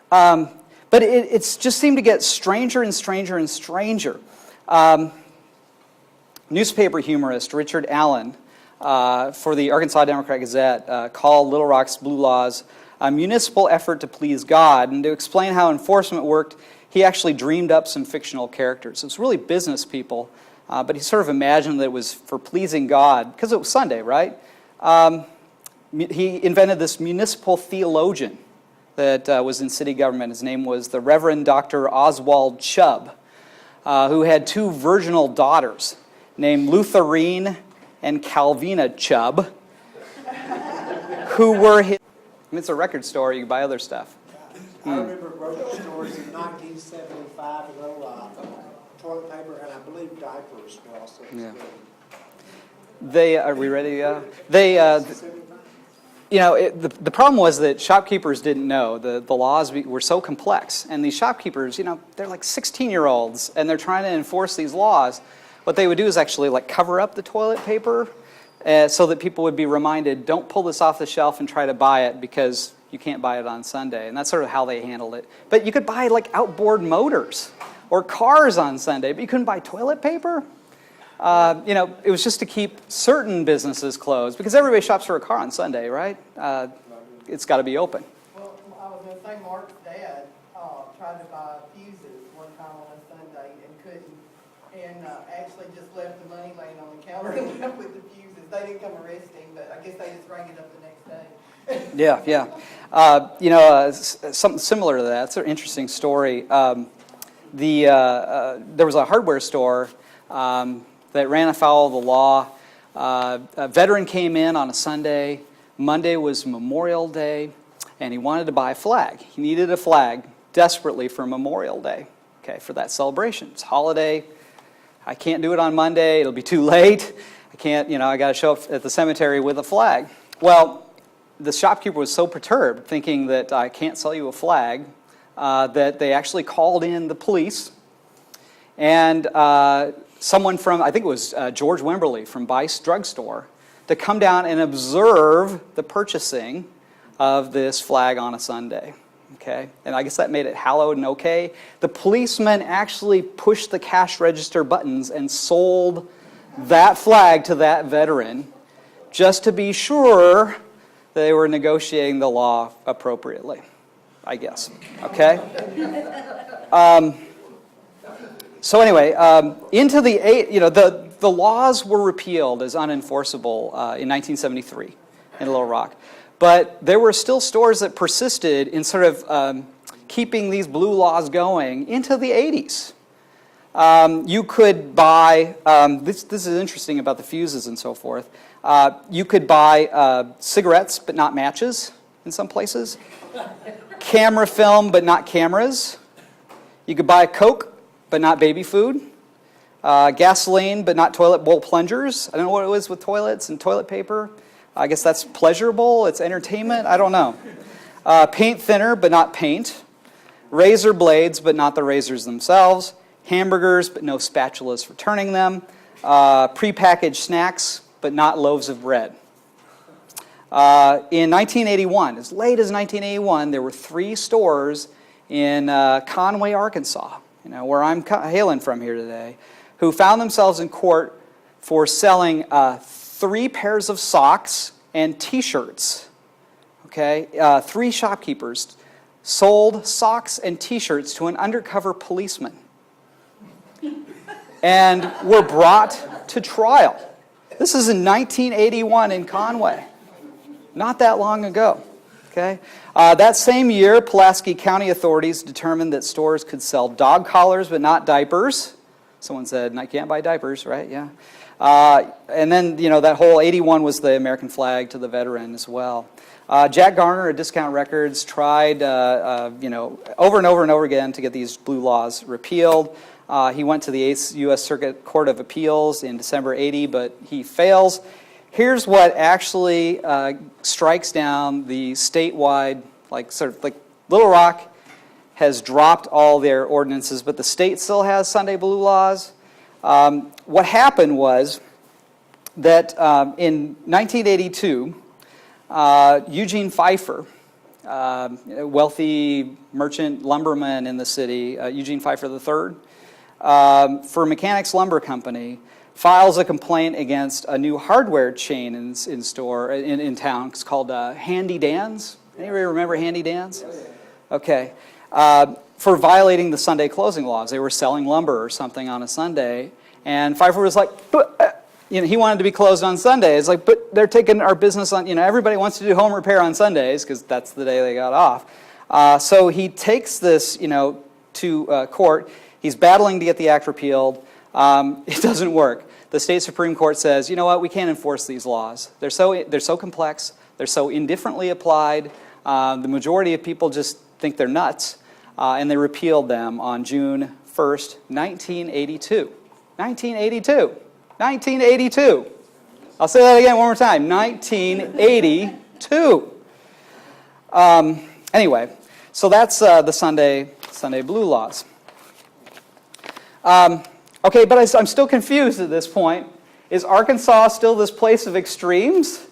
But it's just seemed to get stranger and stranger and stranger. Newspaper humorist Richard Allen for the Arkansas Democrat-Gazette called Little Rock's blue laws a municipal effort to please God. And to explain how enforcement worked, he actually dreamed up some fictional characters. It was really business people, but he sort of imagined that it was for pleasing God, because it was Sunday, right? He invented this municipal theologian that was in city government. His name was the Reverend Dr. Oswald Chubb, who had 2 virginal daughters named Lutherine and Calvina Chubb, who were his... it's a record store, you can buy other stuff. I remember grocery stores in 1975 in Little Rock, toilet paper and I believe diapers were also excluded. Are we ready? The problem was that shopkeepers didn't know. The laws were so complex. And these shopkeepers, they're like 16-year-olds, and they're trying to enforce these laws. What they would do is actually cover up the toilet paper so that people would be reminded, don't pull this off the shelf and try to buy it because you can't buy it on Sunday. And that's sort of how they handled it. But you could buy outboard motors or cars on Sunday, but you couldn't buy toilet paper. It was just to keep certain businesses closed because everybody shops for a car on Sunday, right? It's got to be open. Well, I was going to say Mark's dad tried to buy fuses one time on a Sunday and couldn't, and actually just left the money laying on the counter and left with the fuses. They didn't come arrest him, but I guess they just rang it up the next day. Yeah. Something similar to that. It's an interesting story. There was a hardware store that ran afoul of the law. A veteran came in on a Sunday, Monday was Memorial Day, and he wanted to buy a flag. He needed a flag desperately for Memorial Day, okay, for that celebration. It's a holiday. I can't do it on Monday. It'll be too late. I can't, I got to show up at the cemetery with a flag. Well, the shopkeeper was so perturbed, thinking that I can't sell you a flag, that they actually called in the police. And someone from, I think it was George Wimberly from Bice Drugstore, to come down and observe the purchasing of this flag on a Sunday. Okay, and I guess that made it hallowed and okay. The policeman actually pushed the cash register buttons and sold that flag to that veteran just to be sure they were negotiating the law appropriately, I guess. Okay? So anyway, into the laws were repealed as unenforceable in 1973 in Little Rock. But there were still stores that persisted in sort of keeping these blue laws going into the 80s. You could buy, this is interesting about the fuses and so forth, you could buy cigarettes but not matches in some places, camera film but not cameras, you could buy Coke but not baby food, gasoline but not toilet bowl plungers. I don't know what it was with toilets and toilet paper. I guess that's pleasurable, it's entertainment, I don't know. Paint thinner but not paint, razor blades but not the razors themselves, hamburgers but no spatulas for turning them, prepackaged snacks but not loaves of bread. In 1981, as late as 1981, there were 3 stores in Conway, Arkansas, where I'm hailing from here today, who found themselves in court for selling 3 pairs of socks and T-shirts. Okay, 3 shopkeepers sold socks and T-shirts to an undercover policeman and were brought to trial. This is in 1981 in Conway, not that long ago. Okay, that same year, Pulaski County authorities determined that stores could sell dog collars but not diapers. Someone said, I can't buy diapers, right? Yeah. And then, that whole 81 was the American flag to the veteran as well. Jack Garner at Discount Records tried, over and over and over again to get these blue laws repealed. He went to the 8th U.S. Circuit Court of Appeals in December 80, but he fails. Here's what actually strikes down the statewide, Little Rock has dropped all their ordinances, but the state still has Sunday blue laws. What happened was that in 1982, Eugene Pfeiffer, a wealthy merchant lumberman in the city, Eugene Pfeiffer III, for Mechanics Lumber Company, files a complaint against a new hardware chain in town. It's called Handy Dan's. Anybody remember Handy Dan's? Okay. For violating the Sunday closing laws. They were selling lumber or something on a Sunday, and Pfeiffer was like, he wanted to be closed on Sundays. Like, but they're taking our business on, everybody wants to do home repair on Sundays because that's the day they got off. So he takes this, to court. He's battling to get the act repealed. It doesn't work. The state Supreme Court says, you know what, we can't enforce these laws. They're so complex. They're so indifferently applied. The majority of people just think they're nuts. And they repealed them on June 1st, 1982. 1982. 1982. I'll say that again one more time. 1982. Anyway, so that's the Sunday blue laws. Okay, but I'm still confused at this point. Is Arkansas still this place of extremes?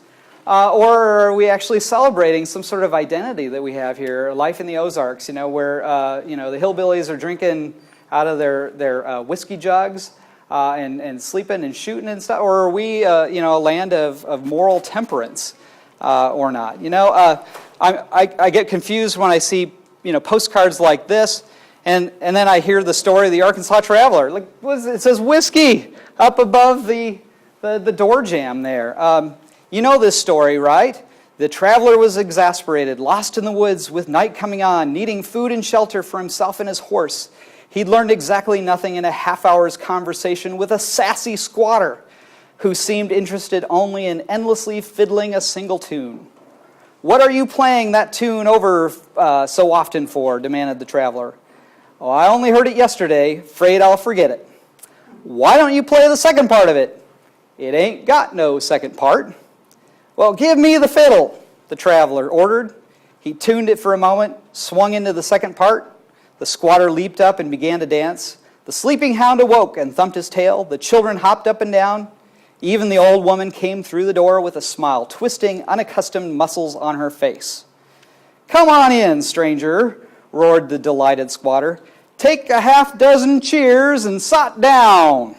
Or are we actually celebrating some sort of identity that we have here, life in the Ozarks, where the hillbillies are drinking out of their whiskey jugs and sleeping and shooting and stuff? Or are we, a land of moral temperance or not? I get confused when I see, postcards like this, and then I hear the story of the Arkansas Traveler. Like, it says whiskey up above the door jamb there. You know this story, right? The traveler was exasperated, lost in the woods with night coming on, needing food and shelter for himself and his horse. He'd learned exactly nothing in a half-hour's conversation with a sassy squatter who seemed interested only in endlessly fiddling a single tune. "What are you playing that tune over so often for?" demanded the traveler. "Oh, I only heard it yesterday, afraid I'll forget it." "Why don't you play the second part of it?" "It ain't got no second part." "Well, give me the fiddle," the traveler ordered. He tuned it for a moment, swung into the second part. The squatter leaped up and began to dance. The sleeping hound awoke and thumped his tail. The children hopped up and down. Even the old woman came through the door with a smile, twisting unaccustomed muscles on her face. "Come on in, stranger," roared the delighted squatter. "Take a half-dozen cheers and sot down.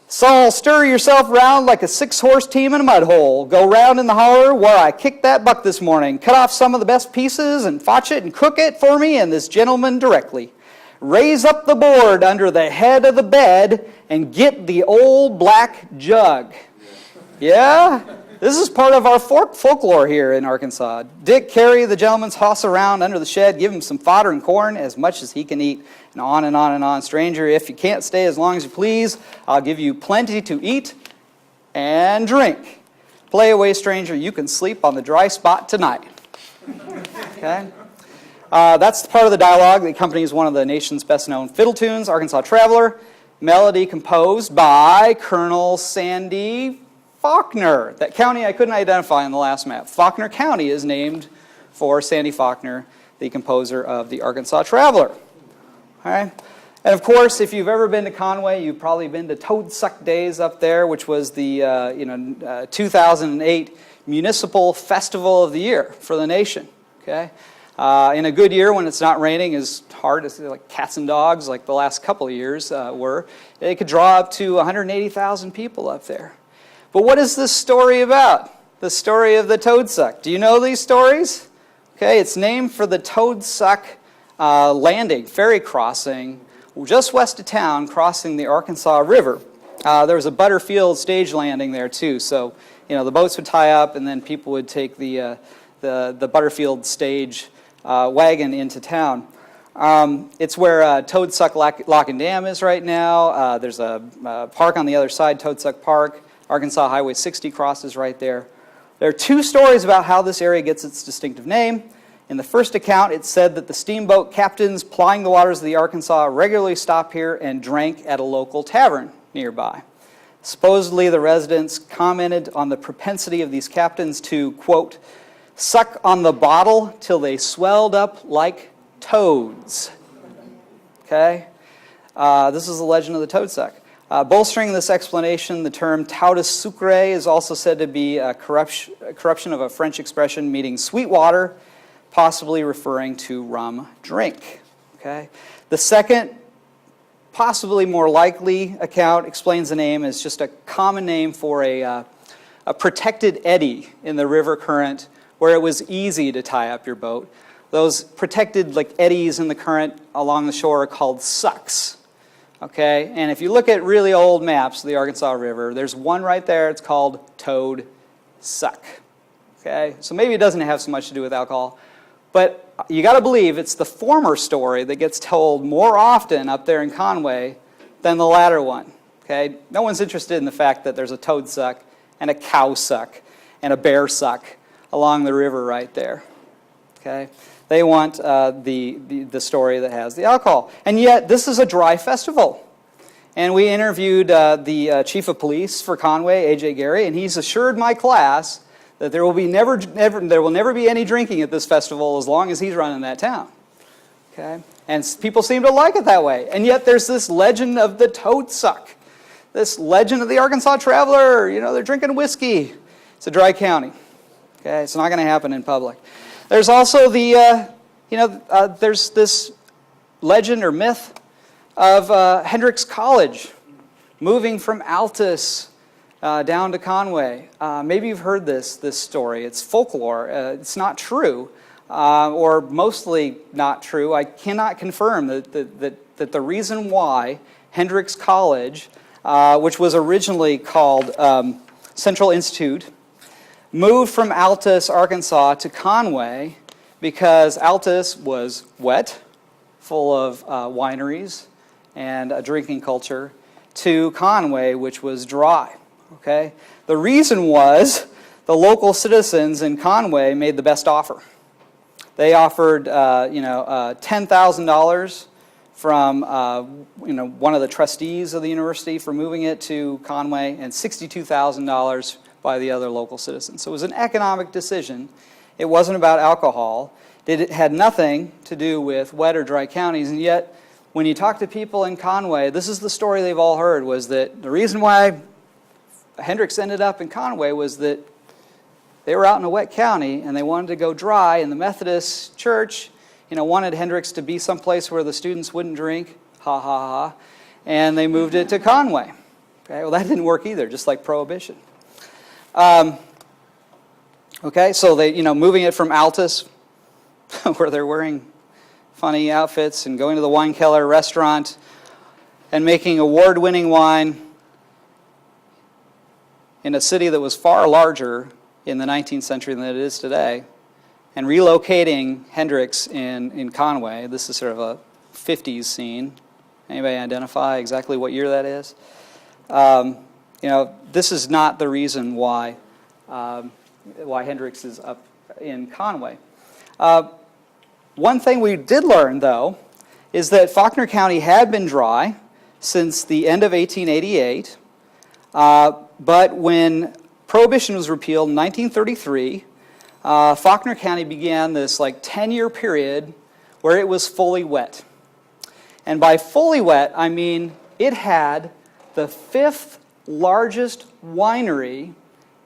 So stir yourself round like a 6-horse team in a mud hole. Go round in the holler where I kicked that buck this morning. Cut off some of the best pieces and fotch it and cook it for me and this gentleman directly. Raise up the board under the head of the bed and get the old black jug." Yeah? This is part of our folklore here in Arkansas. Dick, carry the gentleman's hoss around under the shed, give him some fodder and corn, as much as he can eat, and on and on and on. "Stranger, if you can't stay as long as you please, I'll give you plenty to eat and drink. Play away, stranger, you can sleep on the dry spot tonight." Okay? That's part of the dialogue that accompanies one of the nation's best-known fiddle tunes, Arkansas Traveler, melody composed by Colonel Sandy Faulkner. That county I couldn't identify on the last map. Faulkner County is named for Sandy Faulkner, the composer of the Arkansas Traveler. All right? And of course, if you've ever been to Conway, you've probably been to Toad Suck Days up there, which was the 2008 Municipal Festival of the Year for the nation. Okay? In a good year, when it's not raining as hard as like cats and dogs, like the last couple of years were, it could draw up to 180,000 people up there. But what is this story about? The story of the Toad Suck. Do you know these stories? Okay, it's named for the Toad Suck landing, ferry crossing, just west of town, crossing the Arkansas River. There was a Butterfield stage landing there too, so the boats would tie up, and then people would take the Butterfield stage wagon into town. It's where Toad Suck Lock and Dam is right now. There's a park on the other side, Toad Suck Park. Arkansas Highway 60 crosses right there. There are 2 stories about how this area gets its distinctive name. In the first account, it said that the steamboat captains plying the waters of the Arkansas regularly stopped here and drank at a local tavern nearby. Supposedly, the residents commented on the propensity of these captains to, quote, "suck on the bottle till they swelled up like toads." Okay? This is the legend of the Toad Suck. Bolstering this explanation, the term Tautus sucre is also said to be a corruption of a French expression meaning sweet water, possibly referring to rum drink. Okay? The second, possibly more likely account explains the name as just a common name for a protected eddy in the river current where it was easy to tie up your boat. Those protected eddies in the current along the shore are called sucks. Okay, and if you look at really old maps of the Arkansas River, there's one right there, it's called Toad Suck. Okay, so maybe it doesn't have so much to do with alcohol, but you got to believe it's the former story that gets told more often up there in Conway than the latter one. Okay, no one's interested in the fact that there's a toad suck and a cow suck and a bear suck along the river right there. Okay. They want the story that has the alcohol. And yet, this is a dry festival. And we interviewed the chief of police for Conway, A.J. Gary, and he's assured my class that there will never be any drinking at this festival as long as he's running that town. Okay? And people seem to like it that way. And yet, there's this legend of the Toad Suck. This legend of the Arkansas Traveler. They're drinking whiskey. It's a dry county. Okay? It's not going to happen in public. There's also there's this legend or myth of Hendrix College moving from Altus down to Conway. Maybe you've heard this story. It's folklore. It's not true, or mostly not true. I cannot confirm that the reason why Hendrix College, which was originally called Central Institute, moved from Altus, Arkansas to Conway because Altus was wet, full of wineries and a drinking culture, to Conway, which was dry. Okay? The reason was the local citizens in Conway made the best offer. They offered, $10,000 from, one of the trustees of the university for moving it to Conway, and $62,000 by the other local citizens. So it was an economic decision. It wasn't about alcohol. It had nothing to do with wet or dry counties, and yet when you talk to people in Conway, this is the story they've all heard, was that the reason why Hendricks ended up in Conway was that they were out in a wet county and they wanted to go dry, and the Methodist church, wanted Hendricks to be someplace where the students wouldn't drink, ha ha ha, and they moved it to Conway. Okay, well that didn't work either, just like Prohibition. Okay, so they, moving it from Altus, where they're wearing funny outfits and going to the Wine Keller restaurant and making award-winning wine in a city that was far larger in the 19th century than it is today, and relocating Hendricks in Conway. This is sort of a 50s scene. Anybody identify exactly what year that is? This is not the reason why Hendricks is up in Conway. One thing we did learn, though, is that Faulkner County had been dry since the end of 1888, but when Prohibition was repealed in 1933, Faulkner County began this 10-year period where it was fully wet. And by fully wet, I mean it had the 5th largest winery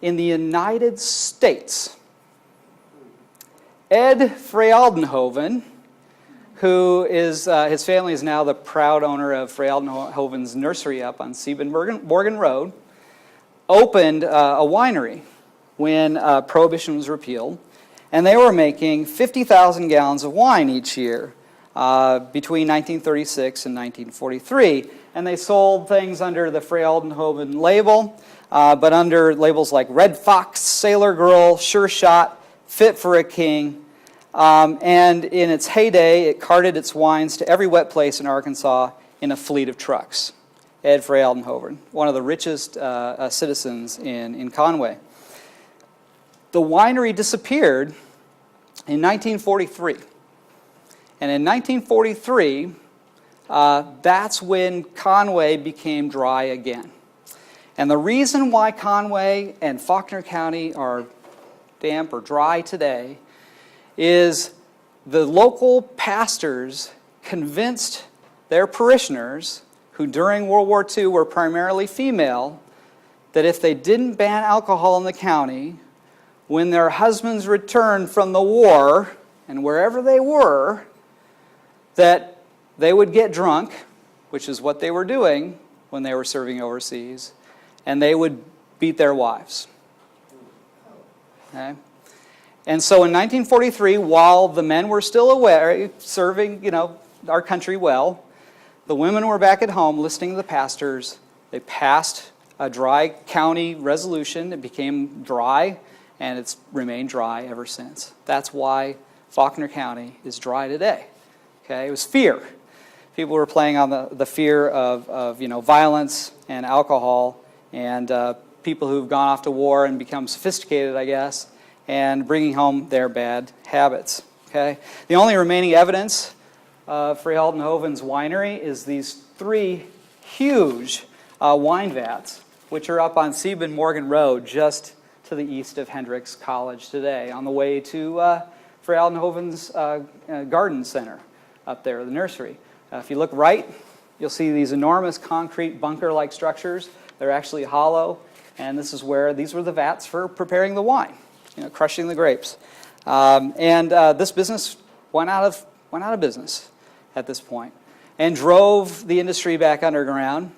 in the United States. Ed Frealdenhoven, who is, his family is now the proud owner of Frealdenhoven's nursery up on Morgan Road, opened a winery when Prohibition was repealed, and they were making 50,000 gallons of wine each year between 1936 and 1943, and they sold things under the Frealdenhoven label, but under labels like Red Fox, Sailor Girl, Sure Shot, Fit for a King, and in its heyday, it carted its wines to every wet place in Arkansas in a fleet of trucks. Ed Frealdenhoven, one of the richest citizens in Conway. The winery disappeared in 1943. And in 1943, that's when Conway became dry again. And the reason why Conway and Faulkner County are damp or dry today is the local pastors convinced their parishioners, who during World War II were primarily female, that if they didn't ban alcohol in the county, when their husbands returned from the war, and wherever they were, that they would get drunk, which is what they were doing when they were serving overseas, and they would beat their wives. Okay? And so in 1943, while the men were still away, serving, our country well, the women were back at home listening to the pastors. They passed a dry county resolution. It became dry, and it's remained dry ever since. That's why Faulkner County is dry today. Okay, it was fear. People were playing on the fear of violence and alcohol, and people who've gone off to war and become sophisticated, I guess, and bringing home their bad habits. Okay, the only remaining evidence of Frealdenhoven's winery is these 3 huge wine vats, which are up on Sieben Morgan Road, just to the east of Hendricks College today, on the way to Frealdenhoven's garden center up there, the nursery. If you look right, you'll see these enormous concrete bunker-like structures. They're actually hollow, and these were the vats for preparing the wine, crushing the grapes. This business went out of business at this point and drove the industry back underground.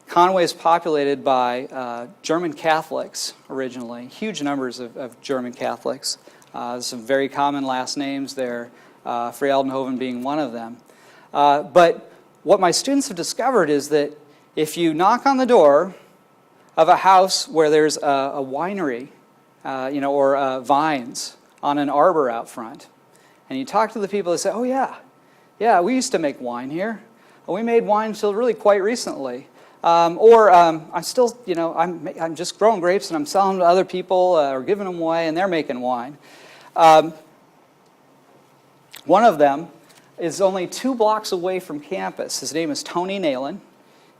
Conway is populated by German Catholics originally, huge numbers of German Catholics. Some very common last names there, Frealdenhoven being one of them. But what my students have discovered is that if you knock on the door of a house where there's a winery, or vines on an arbor out front, and you talk to the people, they say, "Oh yeah, we used to make wine here. We made wine until really quite recently. Or I'm still, I'm just growing grapes and I'm selling them to other people or giving them away, and they're making wine. One of them is only 2 blocks away from campus. His name is Tony Nalen.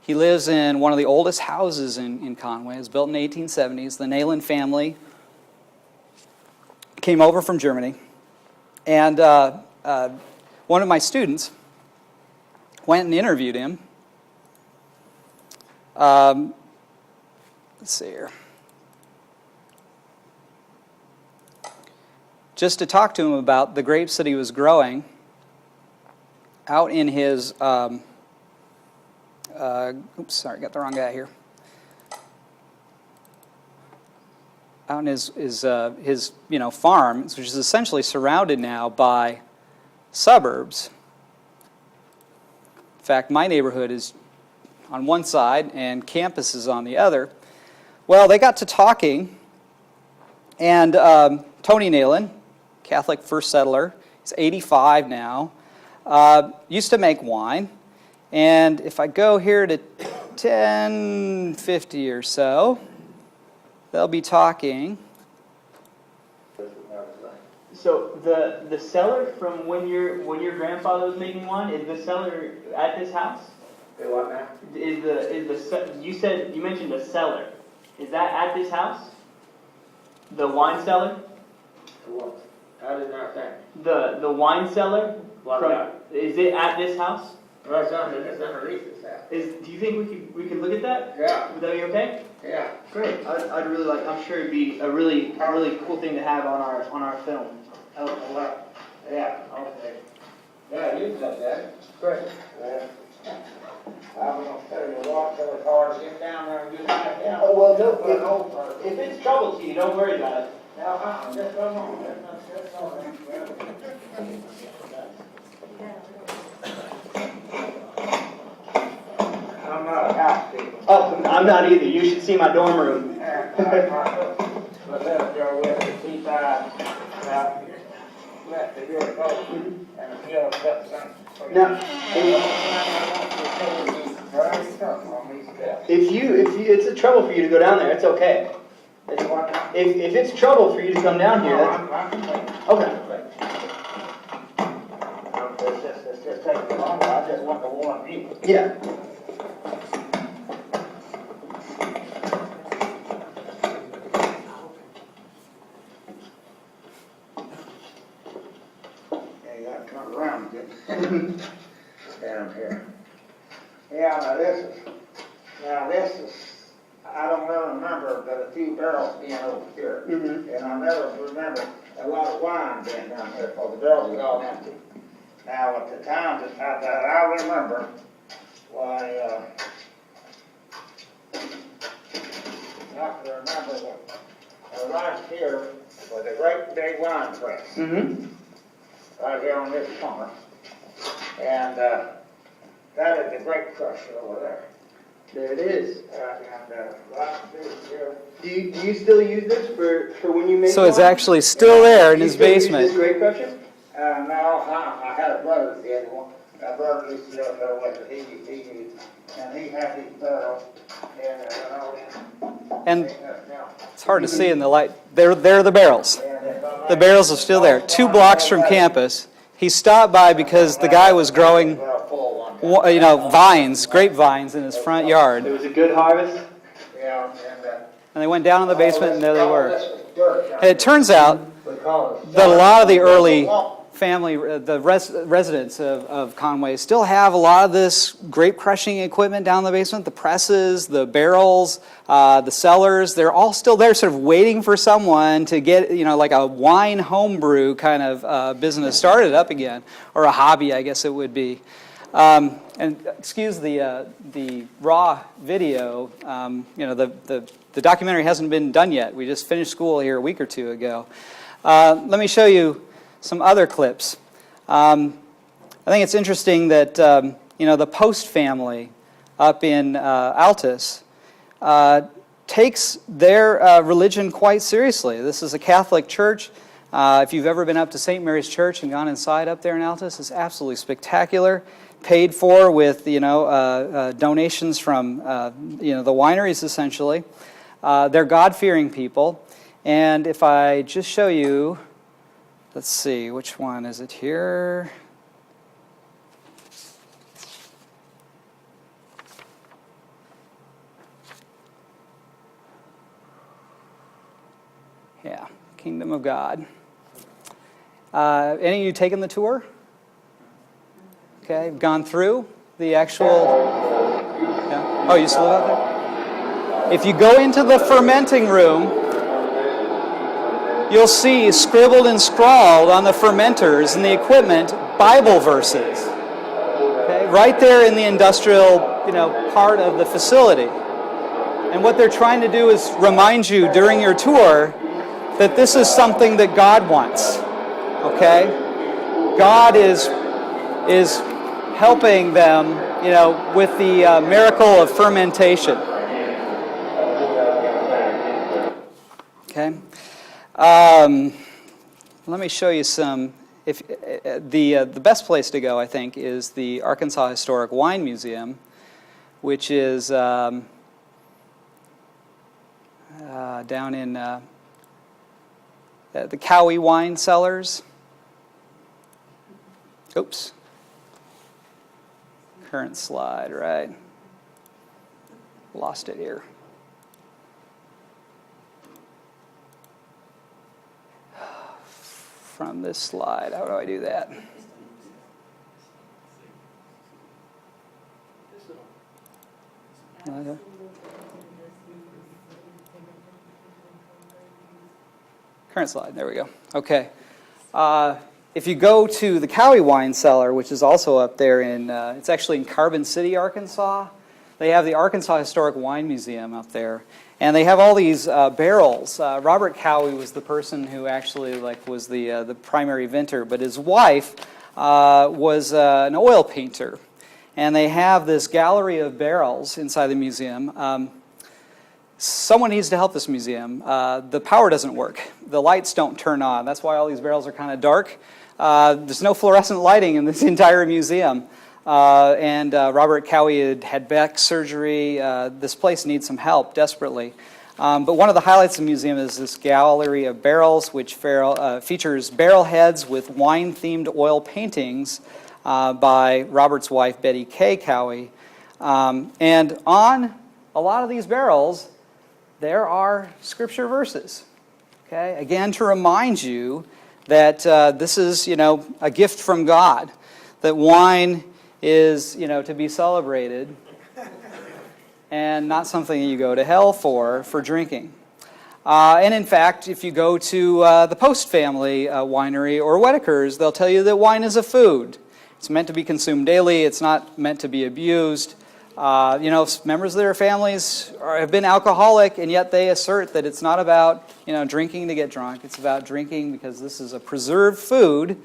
He lives in one of the oldest houses in Conway. It was built in the 1870s. The Nalen family came over from Germany. And one of my students went and interviewed him. Let's see here. Just to talk to him about the grapes that he was growing out in his, oops, sorry, got the wrong guy here. Out in his farm, which is essentially surrounded now by suburbs. In fact, my neighborhood is on one side and campus is on the other. Well, they got to talking, and Tony Nalen, Catholic first settler, he's 85 now, used to make wine. And if I go here to 1050 or so, they'll be talking. So the cellar from when your grandfather was making wine, is the cellar at this house? What now? You mentioned a cellar. Is that at this house? The wine cellar? What? I did not think. The wine cellar? What? Is it at this house? Well, it's underneath this house. Do you think we could look at that? Yeah. Would that be okay? Yeah. Great. I'd really like. I'm sure it'd be a really cool thing to have on our film. Oh, well, yeah, okay. Yeah, you said that. Great. I'm gonna tell you what, till the cars get down there and get back down. Oh, well, If if it's trouble to you, don't worry about it. Now, just come on, just on. I'm not a housekeeper. Oh, I'm not either. You should see my dorm room. But let us go with the seaside, let the good folks, and if you'll accept something. Now, if it's a trouble for you to go down there, it's okay. If it's trouble for you to come down here, that's okay. It's just taking longer, I just want to warn you. Yeah. Yeah, you gotta come around and get down here. Yeah, now this is, I don't really remember but a few barrels being over here. Mm-hmm. And I never remember a lot of wine being down here, because the barrels was all empty. Now, at the time that I remember, why, I can remember that right here was a great big wine press. Mm-hmm. Right here on this corner. And that is the grape crusher over there. There it is. Right here. Do you still use this for when you make? So it's wine? actually still there in Do you his still use basement. this grape crusher? No, I had a brother that did one. My brother used to go there with it. And he had these barrels. And it's hard to see in the light. There are the barrels. The barrels are still there. 2 blocks from campus. He stopped by because the guy was growing, vines, grapevines in his front yard. It was a good harvest. Yeah, And they went down in the basement, and there they were. this was dirt. And it turns out that a lot of the early family, the residents of Conway still have a lot of this grape crushing equipment down in the basement, the presses, the barrels, the cellars. They're all still there sort of waiting for someone to get, like a wine homebrew kind of business started up again, or a hobby, I guess it would be. And excuse the raw video, the documentary hasn't been done yet. We just finished school here a week or two ago. Let me show you some other clips. I think it's interesting that the Post family up in Altus takes their religion quite seriously. This is a Catholic church. If you've ever been up to St. Mary's Church and gone inside up there in Altus, it's absolutely spectacular. paid for with donations from the wineries essentially. They're God-fearing people, and if I just show you, let's see, which one is it here? Yeah, Kingdom of God. Any of you taken the tour? Okay, gone through the actual... Yeah. Oh, you still live out there? If you go into the fermenting room, you'll see scribbled and scrawled on the fermenters and the equipment Bible verses. Okay, right there in the industrial, part of the facility. And what they're trying to do is remind you during your tour that this is something that God wants. Okay? God is helping them, with the miracle of fermentation. Okay? Let me show you some. If the best place to go, I think, is the Arkansas Historic Wine Museum, which is down in the Cowie wine cellars. Oops. Current slide, right. Lost it here. From this slide, how do I do that? Current slide, there we go. Okay. If you go to the Cowie Wine Cellar, which is also up there it's actually in Carbon City, Arkansas. They have the Arkansas Historic Wine Museum up there. And they have all these barrels. Robert Cowie was the person who actually was the primary vintner, but his wife was an oil painter. And they have this gallery of barrels inside the museum. Someone needs to help this museum. The power doesn't work. The lights don't turn on. That's why all these barrels are kind of dark. There's no fluorescent lighting in this entire museum. And Robert Cowie had back surgery. This place needs some help desperately. But one of the highlights of the museum is this gallery of barrels, which features barrel heads with wine-themed oil paintings by Robert's wife, Betty K. Cowie. And on a lot of these barrels, there are scripture verses. Okay, again, to remind you that this is, a gift from God, that wine is, to be celebrated and not something you go to hell for drinking. And in fact, if you go to the Post family winery or Whitaker's, they'll tell you that wine is a food. It's meant to be consumed daily. It's not meant to be abused. Members of their families have been alcoholic, and yet they assert that it's not about, drinking to get drunk. It's about drinking because this is a preserved food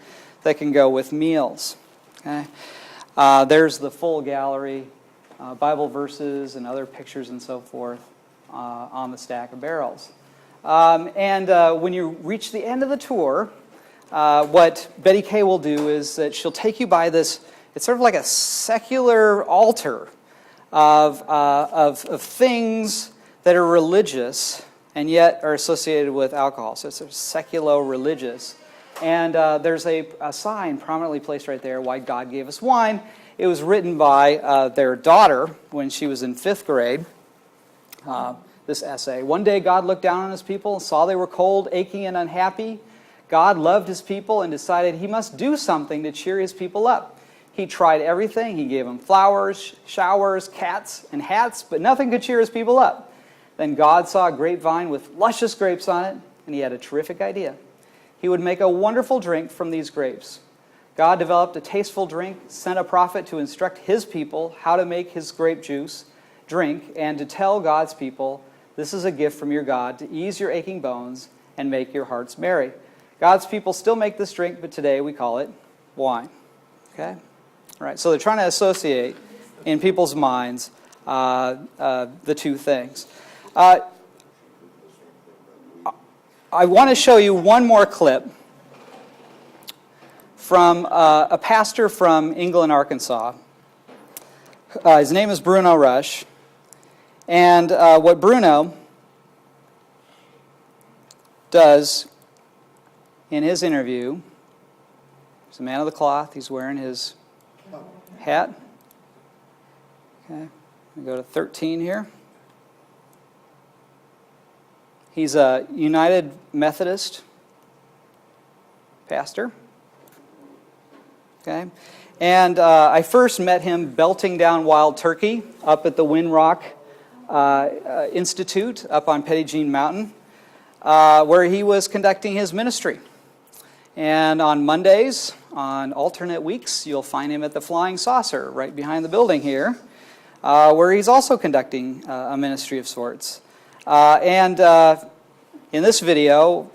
that can go with meals. Okay? There's the full gallery, Bible verses and other pictures and so forth on the stack of barrels. And when you reach the end of the tour, what Betty Kay will do is that she'll take you by this, it's sort of like a secular altar of things that are religious and yet are associated with alcohol. So it's sort of seculo-religious. And there's a sign prominently placed right there, Why God Gave Us Wine. It was written by their daughter when she was in 5th grade, this essay. One day God looked down on his people and saw they were cold, aching, and unhappy. God loved his people and decided he must do something to cheer his people up. He tried everything. He gave them flowers, showers, cats, and hats, but nothing could cheer his people up. Then God saw a grapevine with luscious grapes on it, and he had a terrific idea. He would make a wonderful drink from these grapes. God developed a tasteful drink, sent a prophet to instruct his people how to make his grape juice drink, and to tell God's people, this is a gift from your God to ease your aching bones and make your hearts merry. God's people still make this drink, but today we call it wine. Okay? All right, so they're trying to associate in people's minds the two things. I want to show you one more clip from a pastor from England, Arkansas, His name is Bruno Rush. And what Bruno does in his interview, he's a man of the cloth. He's wearing his hat. Okay, we go to 13 here. He's a United Methodist pastor. Okay, and I first met him belting down wild turkey up at the Windrock Institute up on Petit Jean Mountain, where he was conducting his ministry. And on Mondays, on alternate weeks, you'll find him at the Flying Saucer right behind the building here, where he's also conducting a ministry of sorts. And in this video,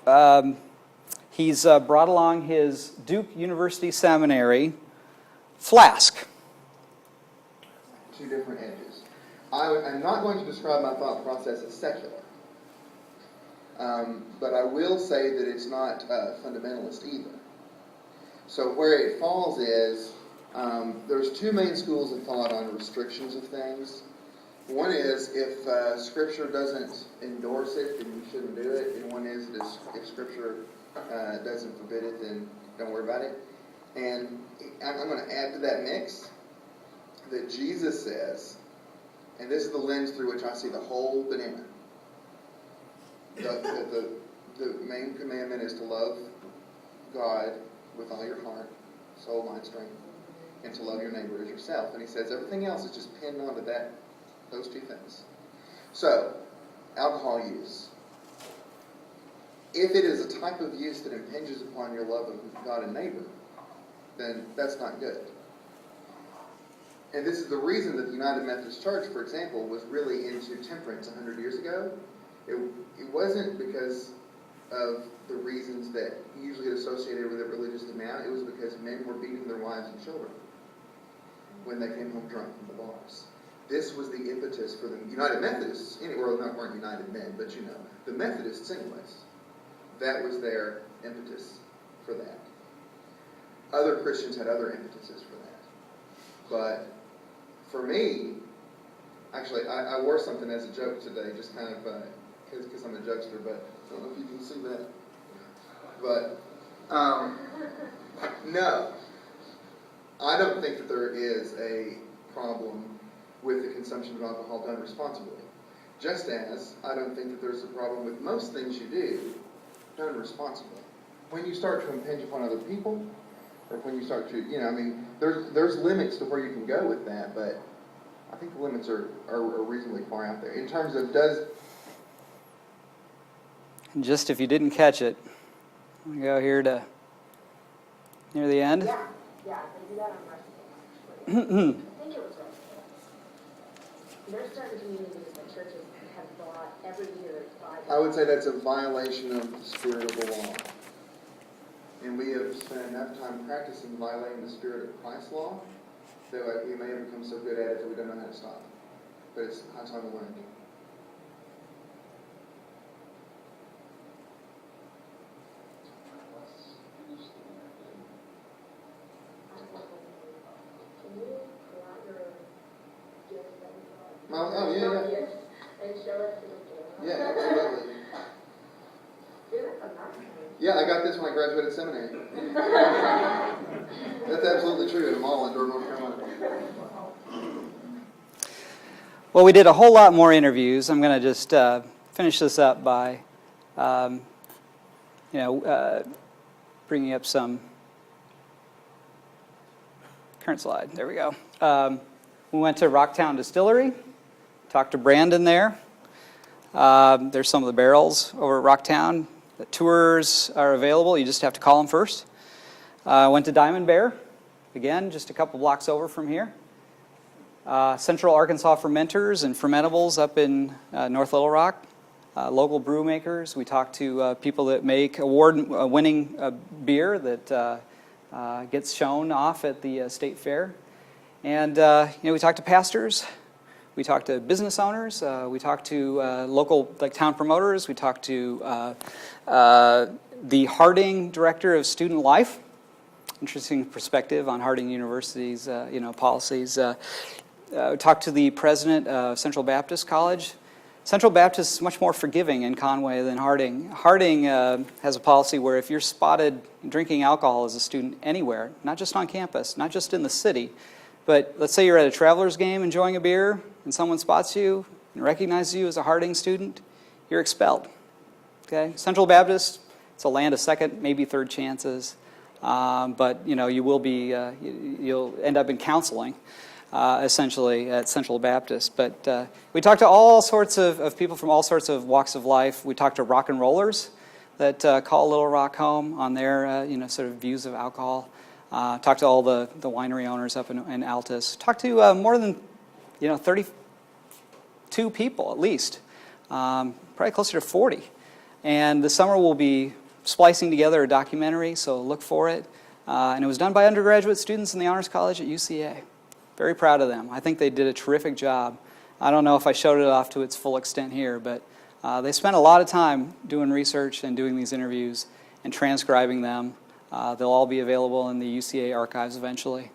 he's brought along his Duke University Seminary flask. Two different edges. I'm not going to describe my thought process as secular, but I will say that it's not fundamentalist either. So where it falls is, there's two main schools of thought on restrictions of things. One is, if Scripture doesn't endorse it, then you shouldn't do it. And one is, if Scripture doesn't forbid it, then don't worry about it. And I'm going to add to that mix that Jesus says, and this is the lens through which I see the whole banana. The main commandment is to love God with all your heart, soul, mind, strength, and to love your neighbor as yourself. And he says everything else is just pinned onto those two things. So, alcohol use. If it is a type of use that impinges upon your love of God and neighbor, then that's not good. And this is the reason that the United Methodist Church, for example, was really into temperance 100 years ago. It wasn't because of the reasons that usually get associated with a religious demand. It was because men were beating their wives and children when they came home drunk from the bars. This was the impetus for the United Methodists, well, not weren't United men, but you know, the Methodists anyways. That was their impetus for that. Other Christians had other impetuses for that. But for me, actually, I wore something as a joke today, just kind of because I'm a jokester, but I don't know if you can see that. But, no. I don't think that there is a problem with the consumption of alcohol done responsibly. Just as I don't think that there's a problem with most things you do done responsibly. When you start to impinge upon other people, or when you start to, there's limits to where you can go with that, but I think the limits are reasonably far out there. In terms of And just if you didn't catch it, we go here to near the end. Yeah, they do that on Russian, actually. I think it was Russian. There's certain communities that churches have bought every year. I would say that's a violation of the spirit of the law. And we have spent enough time practicing violating the spirit of Christ's law that we may have become so good at it that we don't know how to stop. But it's high time to learn. Oh, yeah. And show it to the camera. Yeah, absolutely. Yeah, I got this when I graduated seminary. That's absolutely true in a mall in North Carolina. Well, we did a whole lot more interviews. I'm going to just finish this up by, bringing up some current slide. There we go. We went to Rocktown Distillery, talked to Brandon there. There's some of the barrels over at Rocktown. The tours are available. You just have to call them first. Went to Diamond Bear, again, just a couple blocks over from here. Central Arkansas Fermenters and Fermentables up in North Little Rock. Local brew makers. We talked to people that make award-winning beer that gets shown off at the state fair. And we talked to pastors. We talked to business owners. We talked to local town promoters. We talked to the Harding Director of Student Life. Interesting perspective on Harding University's policies. talked to the president of Central Baptist College. Central Baptist is much more forgiving in Conway than Harding. Harding has a policy where if you're spotted drinking alcohol as a student anywhere, not just on campus, not just in the city, but let's say you're at a Travelers game enjoying a beer and someone spots you and recognizes you as a Harding student, you're expelled. Okay? Central Baptist, it's a land of second, maybe third chances, but you will be, you'll end up in counseling. Essentially at Central Baptist. But we talked to all sorts of people from all sorts of walks of life. We talked to rock and rollers that call Little Rock home on their sort of views of alcohol. Talked to all the winery owners up in Altus. Talked to more than 32 people at least, probably closer to 40. And this summer we'll be splicing together a documentary, so look for it. And it was done by undergraduate students in the Honors College at UCA. Very proud of them. I think they did a terrific job. I don't know if I showed it off to its full extent here, but they spent a lot of time doing research and doing these interviews and transcribing them. They'll all be available in the UCA archives eventually.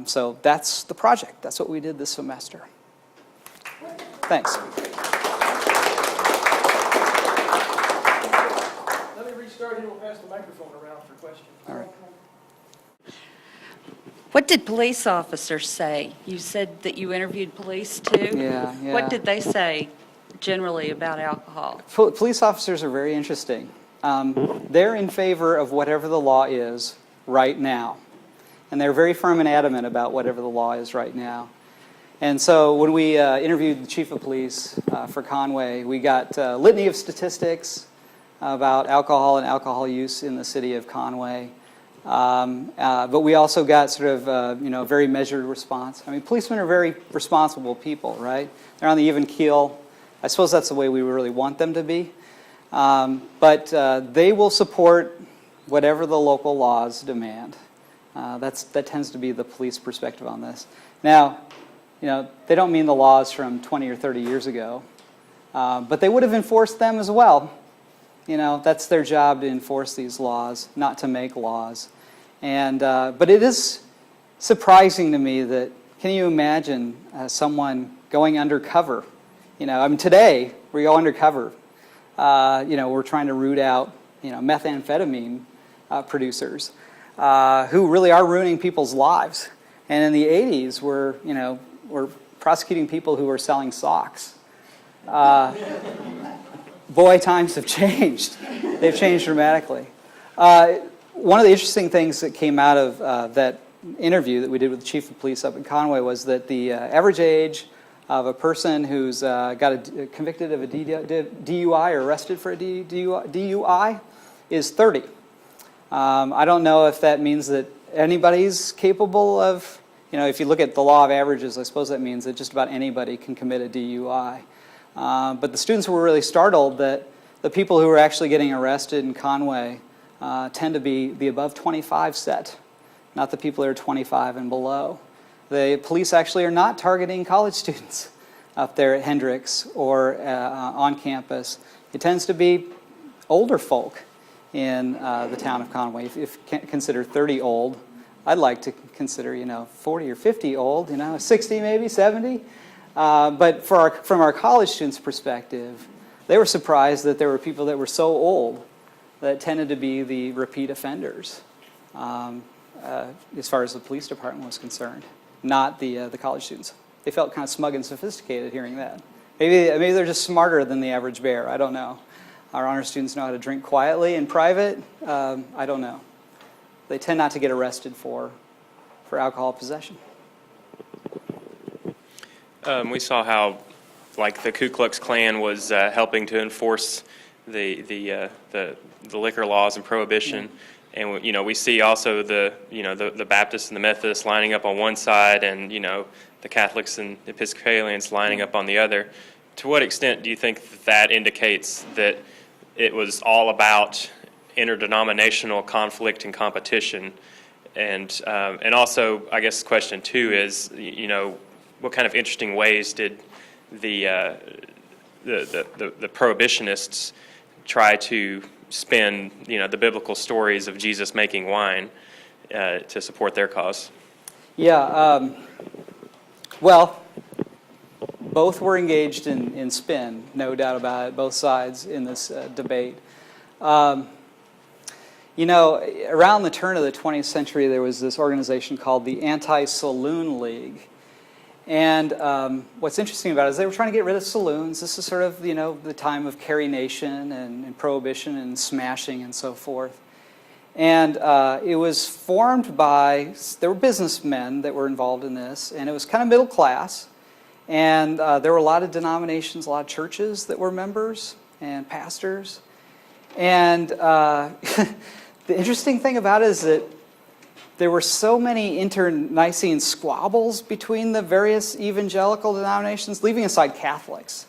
So that's the project. That's what we did this semester. Thanks. Let me restart here. We'll pass the microphone around for questions. All right. What did police officers say? You said that you interviewed police too? Yeah. What did they say generally about alcohol? Police officers are very interesting. They're in favor of whatever the law is right now. And they're very firm and adamant about whatever the law is right now. And so when we interviewed the chief of police for Conway, we got a litany of statistics about alcohol and alcohol use in the city of Conway. But we also got sort of, a very measured response. I mean, policemen are very responsible people, right? They're on the even keel. I suppose that's the way we really want them to be. But they will support whatever the local laws demand. That tends to be the police perspective on this. Now, they don't mean the laws from 20 or 30 years ago, but they would have enforced them as well. That's their job to enforce these laws, not to make laws. And but it is surprising to me that, can you imagine someone going undercover? Today we go undercover. We're trying to root out, methamphetamine producers who really are ruining people's lives. And in the 80s, we're prosecuting people who are selling socks. Boy, times have changed. They've changed dramatically. One of the interesting things that came out of that interview that we did with the chief of police up in Conway was that the average age of a person who's convicted of a DUI or arrested for a DUI is 30. I don't know if that means that anybody's capable of, if you look at the law of averages, I suppose that means that just about anybody can commit a DUI. But the students were really startled that the people who were actually getting arrested in Conway tend to be the above 25 set, not the people that are 25 and below. The police actually are not targeting college students up there at Hendricks or on campus. It tends to be older folk in the town of Conway. If you consider 30 old, I'd like to consider 40 or 50 old, 60 maybe, 70. But from our college students' perspective, they were surprised that there were people that were so old that tended to be the repeat offenders, as far as the police department was concerned, not the college students. They felt kind of smug and sophisticated hearing that. Maybe they're just smarter than the average bear. I don't know. Our honor students know how to drink quietly in private. I don't know. They tend not to get arrested for alcohol possession. We saw how, the Ku Klux Klan was helping to enforce the liquor laws and prohibition, and we see also the Baptists and the Methodists lining up on one side, and the Catholics and Episcopalians lining up on the other. To what extent do you think that indicates that it was all about interdenominational conflict and competition? And also, I guess question 2 is, what kind of interesting ways did the prohibitionists try to spin, the biblical stories of Jesus making wine to support their cause? Yeah, Well, both were engaged in spin, no doubt about it, both sides in this debate. You know, around the turn of the 20th century, there was this organization called the Anti-Saloon League. And what's interesting about it is they were trying to get rid of saloons. This is sort of, you know, the time of Carrie Nation and Prohibition and smashing and so forth. And it was formed by, there were businessmen that were involved in this, and it was kind of middle class. And there were a lot of denominations, a lot of churches that were members and pastors. And the interesting thing about it is that there were so many internecine squabbles between the various evangelical denominations, leaving aside Catholics.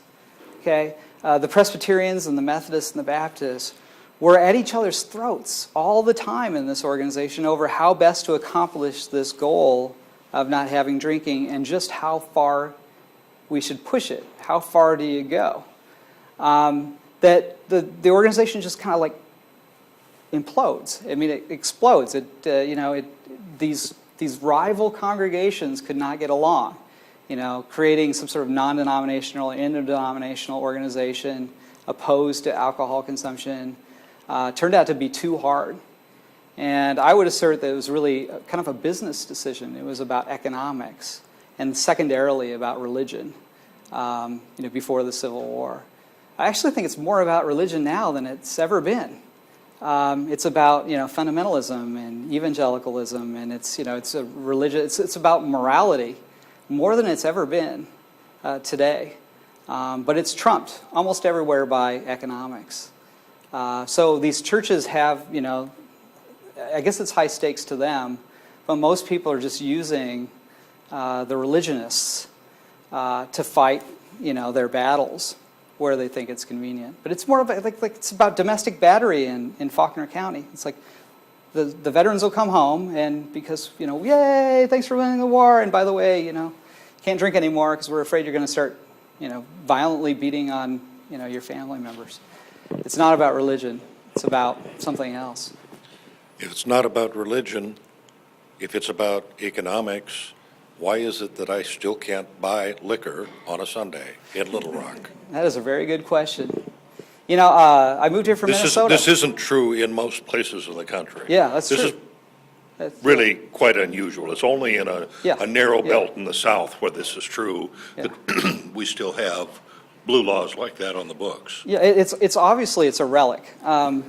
Okay, the Presbyterians and the Methodists and the Baptists were at each other's throats all the time in this organization over how best to accomplish this goal of not having drinking and just how far we should push it. How far do you go? That the organization just kind of like implodes. I mean, it explodes. These rival congregations could not get along. You know, creating some sort of non-denominational, interdenominational organization opposed to alcohol consumption turned out to be too hard. And I would assert that it was really kind of a business decision. It was about economics and secondarily about religion. Before the Civil War, I actually think it's more about religion now than it's ever been. It's about fundamentalism and evangelicalism, and it's a religion. It's about morality more than it's ever been today. But it's trumped almost everywhere by economics. So these churches have, I guess it's high stakes to them, but most people are just using the religionists to fight, their battles where they think it's convenient. But it's more of like it's about domestic battery in Faulkner County. It's like the veterans will come home and because yay, thanks for winning the war, and by the way, can't drink anymore because we're afraid you're going to start, violently beating on your family members. It's not about religion. It's about something else. If it's not about religion, if it's about economics, why is it that I still can't buy liquor on a Sunday in Little Rock? That is a very good question. I moved here from Minnesota. This isn't true in most places in the country. Yeah, that's true. This is really quite unusual. It's only in a narrow belt in the South where this is true that we still have blue laws like that on the books. Yeah, it's obviously it's a relic. I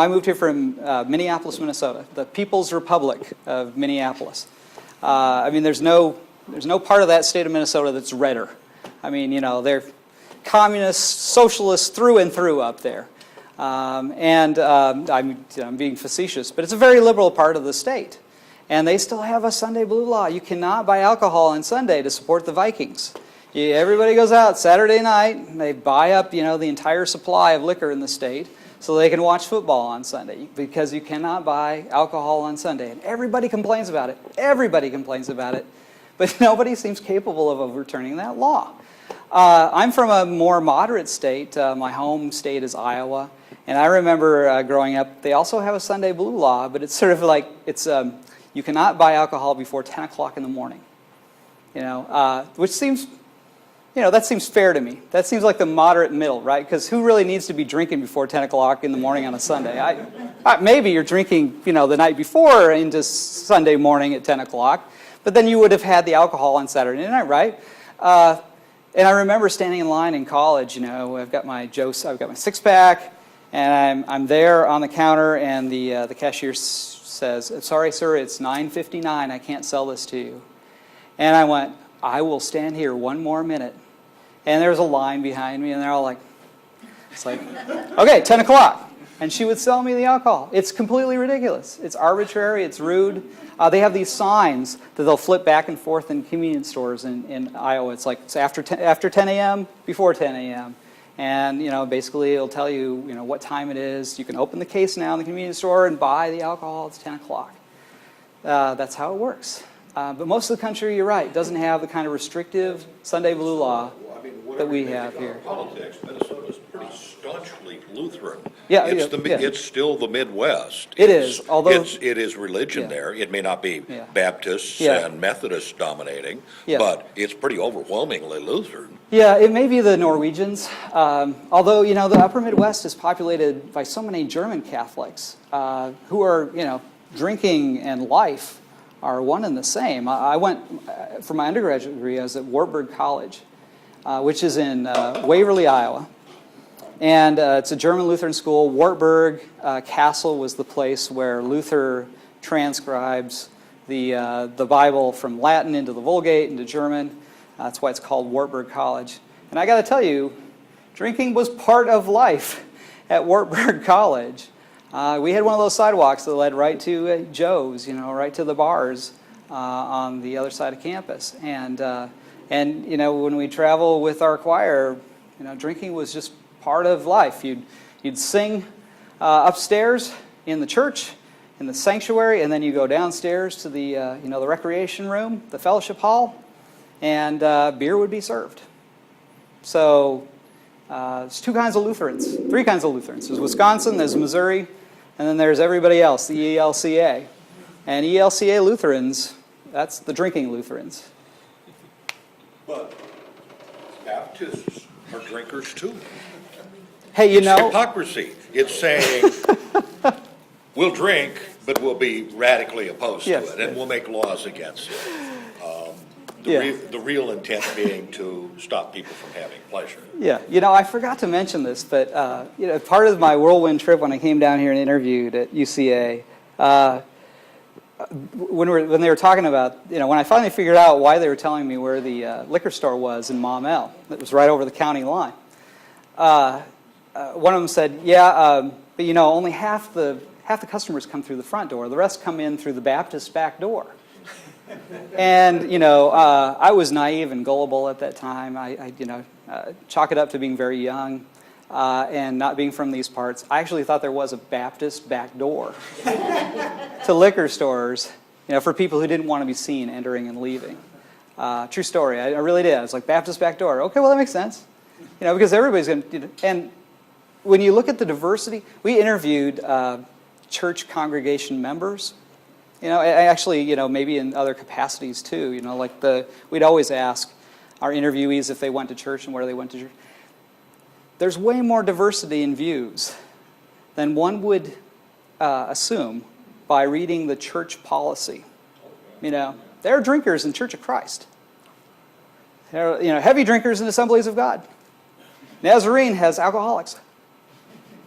moved here from Minneapolis, Minnesota, the People's Republic of Minneapolis. There's no part of that state of Minnesota that's redder. They're communist, socialist through and through up there. I'm being facetious, but it's a very liberal part of the state. And they still have a Sunday blue law. You cannot buy alcohol on Sunday to support the Vikings. Everybody goes out Saturday night, and they buy up, the entire supply of liquor in the state so they can watch football on Sunday because you cannot buy alcohol on Sunday. And everybody complains about it. Everybody complains about it. But nobody seems capable of overturning that law. I'm from a more moderate state. My home state is Iowa. And I remember growing up, they also have a Sunday blue law, but it's sort of like you cannot buy alcohol before 10 o'clock in the morning. Which seems... that seems fair to me. That seems like the moderate middle, right? Because who really needs to be drinking before 10 o'clock in the morning on a Sunday? Maybe you're drinking, the night before into Sunday morning at 10 o'clock, but then you would have had the alcohol on Saturday night, right? And I remember standing in line in college. I've got my six-pack, and I'm there on the counter, and the cashier says, "Sorry, sir, it's $9.59. I can't sell this to you." And I went, "I will stand here one more minute." And there's a line behind me, and they're all like, okay, 10 o'clock. And she would sell me the alcohol. It's completely ridiculous. It's arbitrary. It's rude. They have these signs that they'll flip back and forth in convenience stores in Iowa. It's after 10 a.m., before 10 a.m. And, basically it'll tell you, what time it is. You can open the case now in the convenience store and buy the alcohol. It's 10 o'clock. That's how it works. But most of the country, you're right, doesn't have the kind of restrictive Sunday blue law. Well, that we have here. Politics, Minnesota's pretty staunchly Lutheran. Yeah, It's yeah. it's still the Midwest. It is, although- It is religion Yeah. there. It may not be Yeah. Baptists Yeah. and Methodists dominating, Yeah. but it's pretty overwhelmingly Lutheran. Yeah, it may be the Norwegians, although, you know, the upper Midwest is populated by so many German Catholics who are, you know, drinking and life are one and the same. I went, for my undergraduate degree, I was at Wartburg College, which is in Waverly, Iowa. And it's a German Lutheran school. Wartburg Castle was the place where Luther transcribes the Bible from Latin into the Vulgate into German. That's why it's called Wartburg College. And I got to tell you, drinking was part of life at Wartburg College. We had one of those sidewalks that led right to Joe's, you know, right to the bars on the other side of campus. And you know, when we travel with our choir, you know, drinking was just part of life. You'd sing upstairs in the church, in the sanctuary, and then you go downstairs to the you know, the recreation room, the fellowship hall, and beer would be served. So there's two kinds of Lutherans, three kinds of Lutherans. There's Wisconsin, there's Missouri, and then there's everybody else, the ELCA. And ELCA Lutherans, that's the drinking Lutherans. But Baptists are drinkers too. Hey, you It's know, hypocrisy. It's saying, we'll drink, but we'll be radically opposed to Yes. it, and we'll make laws against it. Yeah. The real intent being to stop people from having pleasure. yeah, you know, I forgot to mention this, but you know, part of my whirlwind trip when I came down here and interviewed at UCA, when they were talking about, you know, when I finally figured out why they were telling me where the liquor store was in Maumelle, it was right over the county line. One of them said, "Yeah, but you know, only half the customers come through the front door. The rest come in through the Baptist back door." And you know, I was naive and gullible at that time. I you know, chalk it up to being very young and not being from these parts. I actually thought there was a Baptist back door to liquor stores, you know, for people who didn't want to be seen entering and leaving. True story. I really did. I was like, Baptist back door. Okay, well that makes sense. You know, because everybody's going to. You know, and when you look at the diversity, we interviewed church congregation members. You know, actually, you know, maybe in other capacities too. You know, like we'd always ask our interviewees if they went to church and where they went to church. There's way more diversity in views than one would assume by reading the church policy. You know, there are drinkers in Church of Christ. There are, you know, heavy drinkers in Assemblies of God. Nazarene has alcoholics.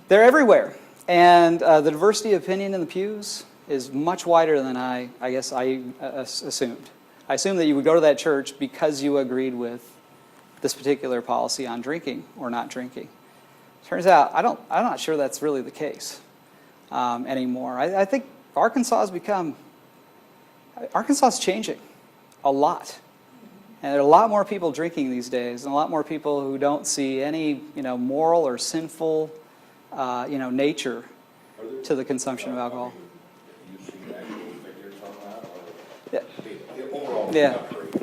They're everywhere. And the diversity of opinion in the pews is much wider than I guess I assumed. I assumed that you would go to that church because you agreed with this particular policy on drinking or not drinking. Turns out, I'm not sure that's really the case anymore. I think Arkansas is changing a lot. And there are a lot more people drinking these days, and a lot more people who don't see any, you know, moral or sinful, you know, nature to the consumption of alcohol. You see actual figures on that, or Yeah. the overall Yeah. country, the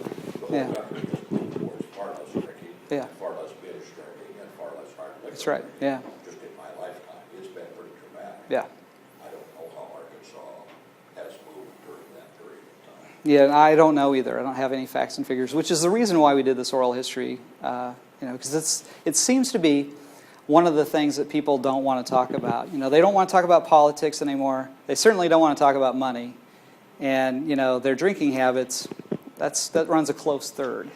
Yeah. whole country is moving towards far less drinking, Yeah. far less binge drinking, and far less hard liquor. That's right. Yeah. Just in my lifetime, it's been pretty dramatic. Yeah. I don't know how Arkansas has moved during that period of time. Yeah, I don't know either. I don't have any facts and figures, which is the reason why we did this oral history. You know, because it seems to be one of the things that people don't want to talk about. You know, they don't want to talk about politics anymore. They certainly don't want to talk about money, and you know, their drinking habits. That runs a close third.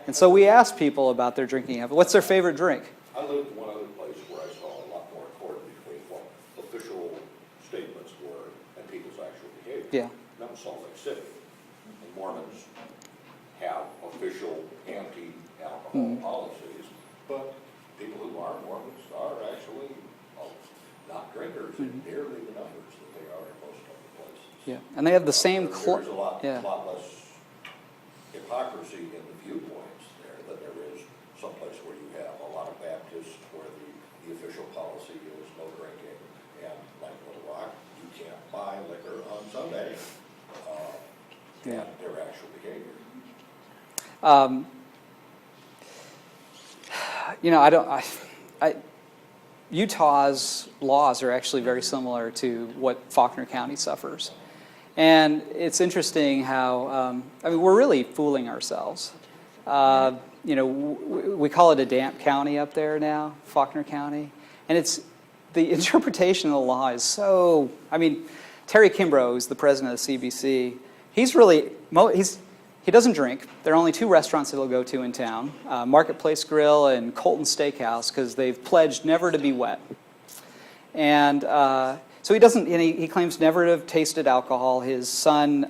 And so we asked people about their drinking habit. What's their favorite drink? I lived in one other place where I saw a lot more accord between what official statements were and people's actual behavior. Yeah. That was Salt Lake City. And Mormons have official anti-alcohol policies, but people who aren't Mormons are actually not drinkers in nearly the numbers that they are in most other places. Yeah, and they have the same. There's a lot Yeah. less hypocrisy in the viewpoints there than there is someplace where you have a lot of Baptists where the official policy is no drinking, and like Little Rock, you can't buy liquor on Sunday. Yeah. And their actual behavior. Utah's laws are actually very similar to what Faulkner County suffers. And it's interesting how, we're really fooling ourselves. We call it a damp county up there now, Faulkner County. And the interpretation of the law is so, Terry Kimbrough, who's the president of the CBC, he doesn't drink. There are only 2 restaurants that he'll go to in town, Marketplace Grill and Colton Steakhouse, because they've pledged never to be wet. And so he doesn't, and he claims never to have tasted alcohol. His son,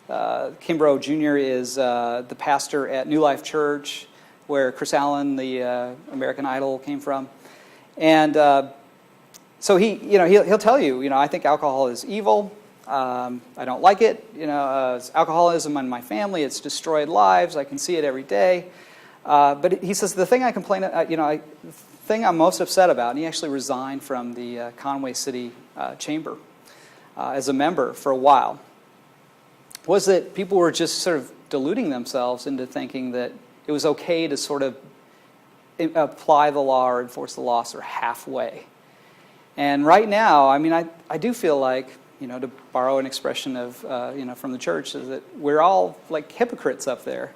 Kimbrough Jr., is the pastor at New Life Church, where Chris Allen, the American Idol, came from. And so he'll tell you, I think alcohol is evil. I don't like it. It's alcoholism in my family. It's destroyed lives. I can see it every day. But he says the thing I complain, the thing I'm most upset about, and he actually resigned from the Conway City Chamber as a member for a while, was that people were just sort of deluding themselves into thinking that it was okay to sort of apply the law or enforce the law sort of halfway. And right now, I do feel like, to borrow an expression of, from the church, is that we're all like hypocrites up there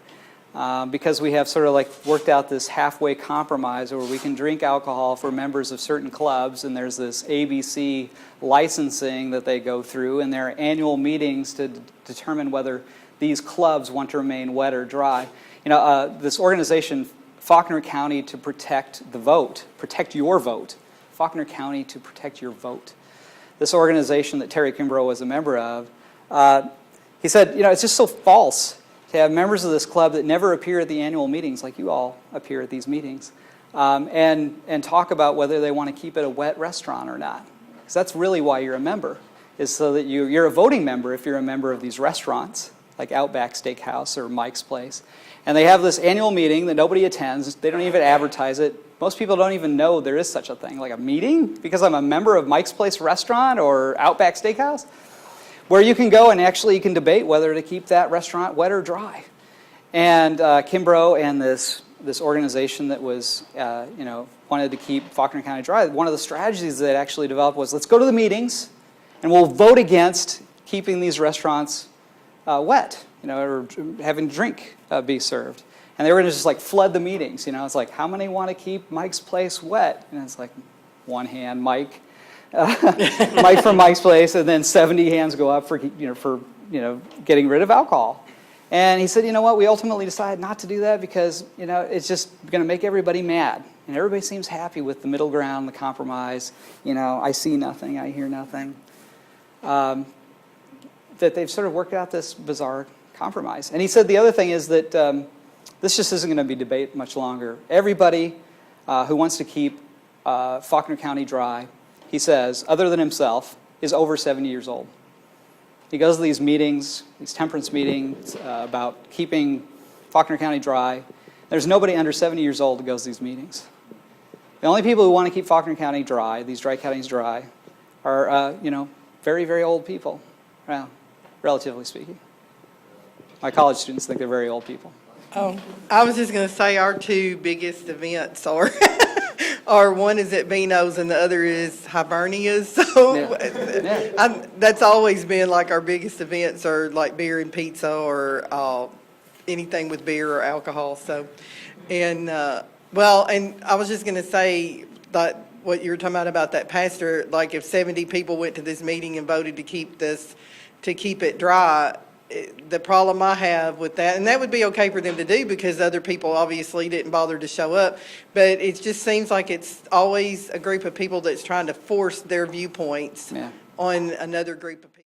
because we have sort of like worked out this halfway compromise where we can drink alcohol for members of certain clubs, and there's this ABC licensing that they go through, and there are annual meetings to determine whether these clubs want to remain wet or dry. This organization, Faulkner County to Protect the Vote, protect your vote. Faulkner County to Protect Your Vote. This organization that Terry Kimbrough was a member of, he said, it's just so false to have members of this club that never appear at the annual meetings, like you all appear at these meetings, and talk about whether they want to keep it a wet restaurant or not. Because that's really why you're a member, is so that you're a voting member if you're a member of these restaurants, like Outback Steakhouse or Mike's Place. And they have this annual meeting that nobody attends. They don't even advertise it. Most people don't even know there is such a thing, like a meeting, because I'm a member of Mike's Place Restaurant or Outback Steakhouse, where you can go and actually you can debate whether to keep that restaurant wet or dry. And Kimbrough and this organization that was, wanted to keep Faulkner County dry, one of the strategies that actually developed was, let's go to the meetings and we'll vote against keeping these restaurants wet, or having drink be served. And they were going to just like flood the meetings. It's like, how many want to keep Mike's Place wet? And it's like, one hand, Mike, Mike from Mike's Place, and then 70 hands go up for getting rid of alcohol. And he said, you know what? We ultimately decided not to do that because it's just going to make everybody mad, and everybody seems happy with the middle ground, the compromise. I see nothing, I hear nothing. That they've sort of worked out this bizarre compromise. And he said the other thing is that. This just isn't going to be debated much longer. Everybody who wants to keep Faulkner County dry, he says, other than himself, is over 70 years old. He goes to these meetings, these temperance meetings about keeping Faulkner County dry. There's nobody under 70 years old that goes to these meetings. The only people who want to keep Faulkner County dry, these dry counties dry, are very, very old people, relatively speaking. My college students think they're very old people. Oh, I was just going to say our 2 biggest events are one is at Vino's and the other is Hibernia's. So that's always been like our biggest events are like beer and pizza or anything with beer or alcohol. So, and I was just going to say that what you were talking about that pastor, like if 70 people went to this meeting and voted to keep it dry. The problem I have with that, and that would be okay for them to do because other people obviously didn't bother to show up, but it just seems like it's always a group of people that's trying to force their viewpoints on another group of people.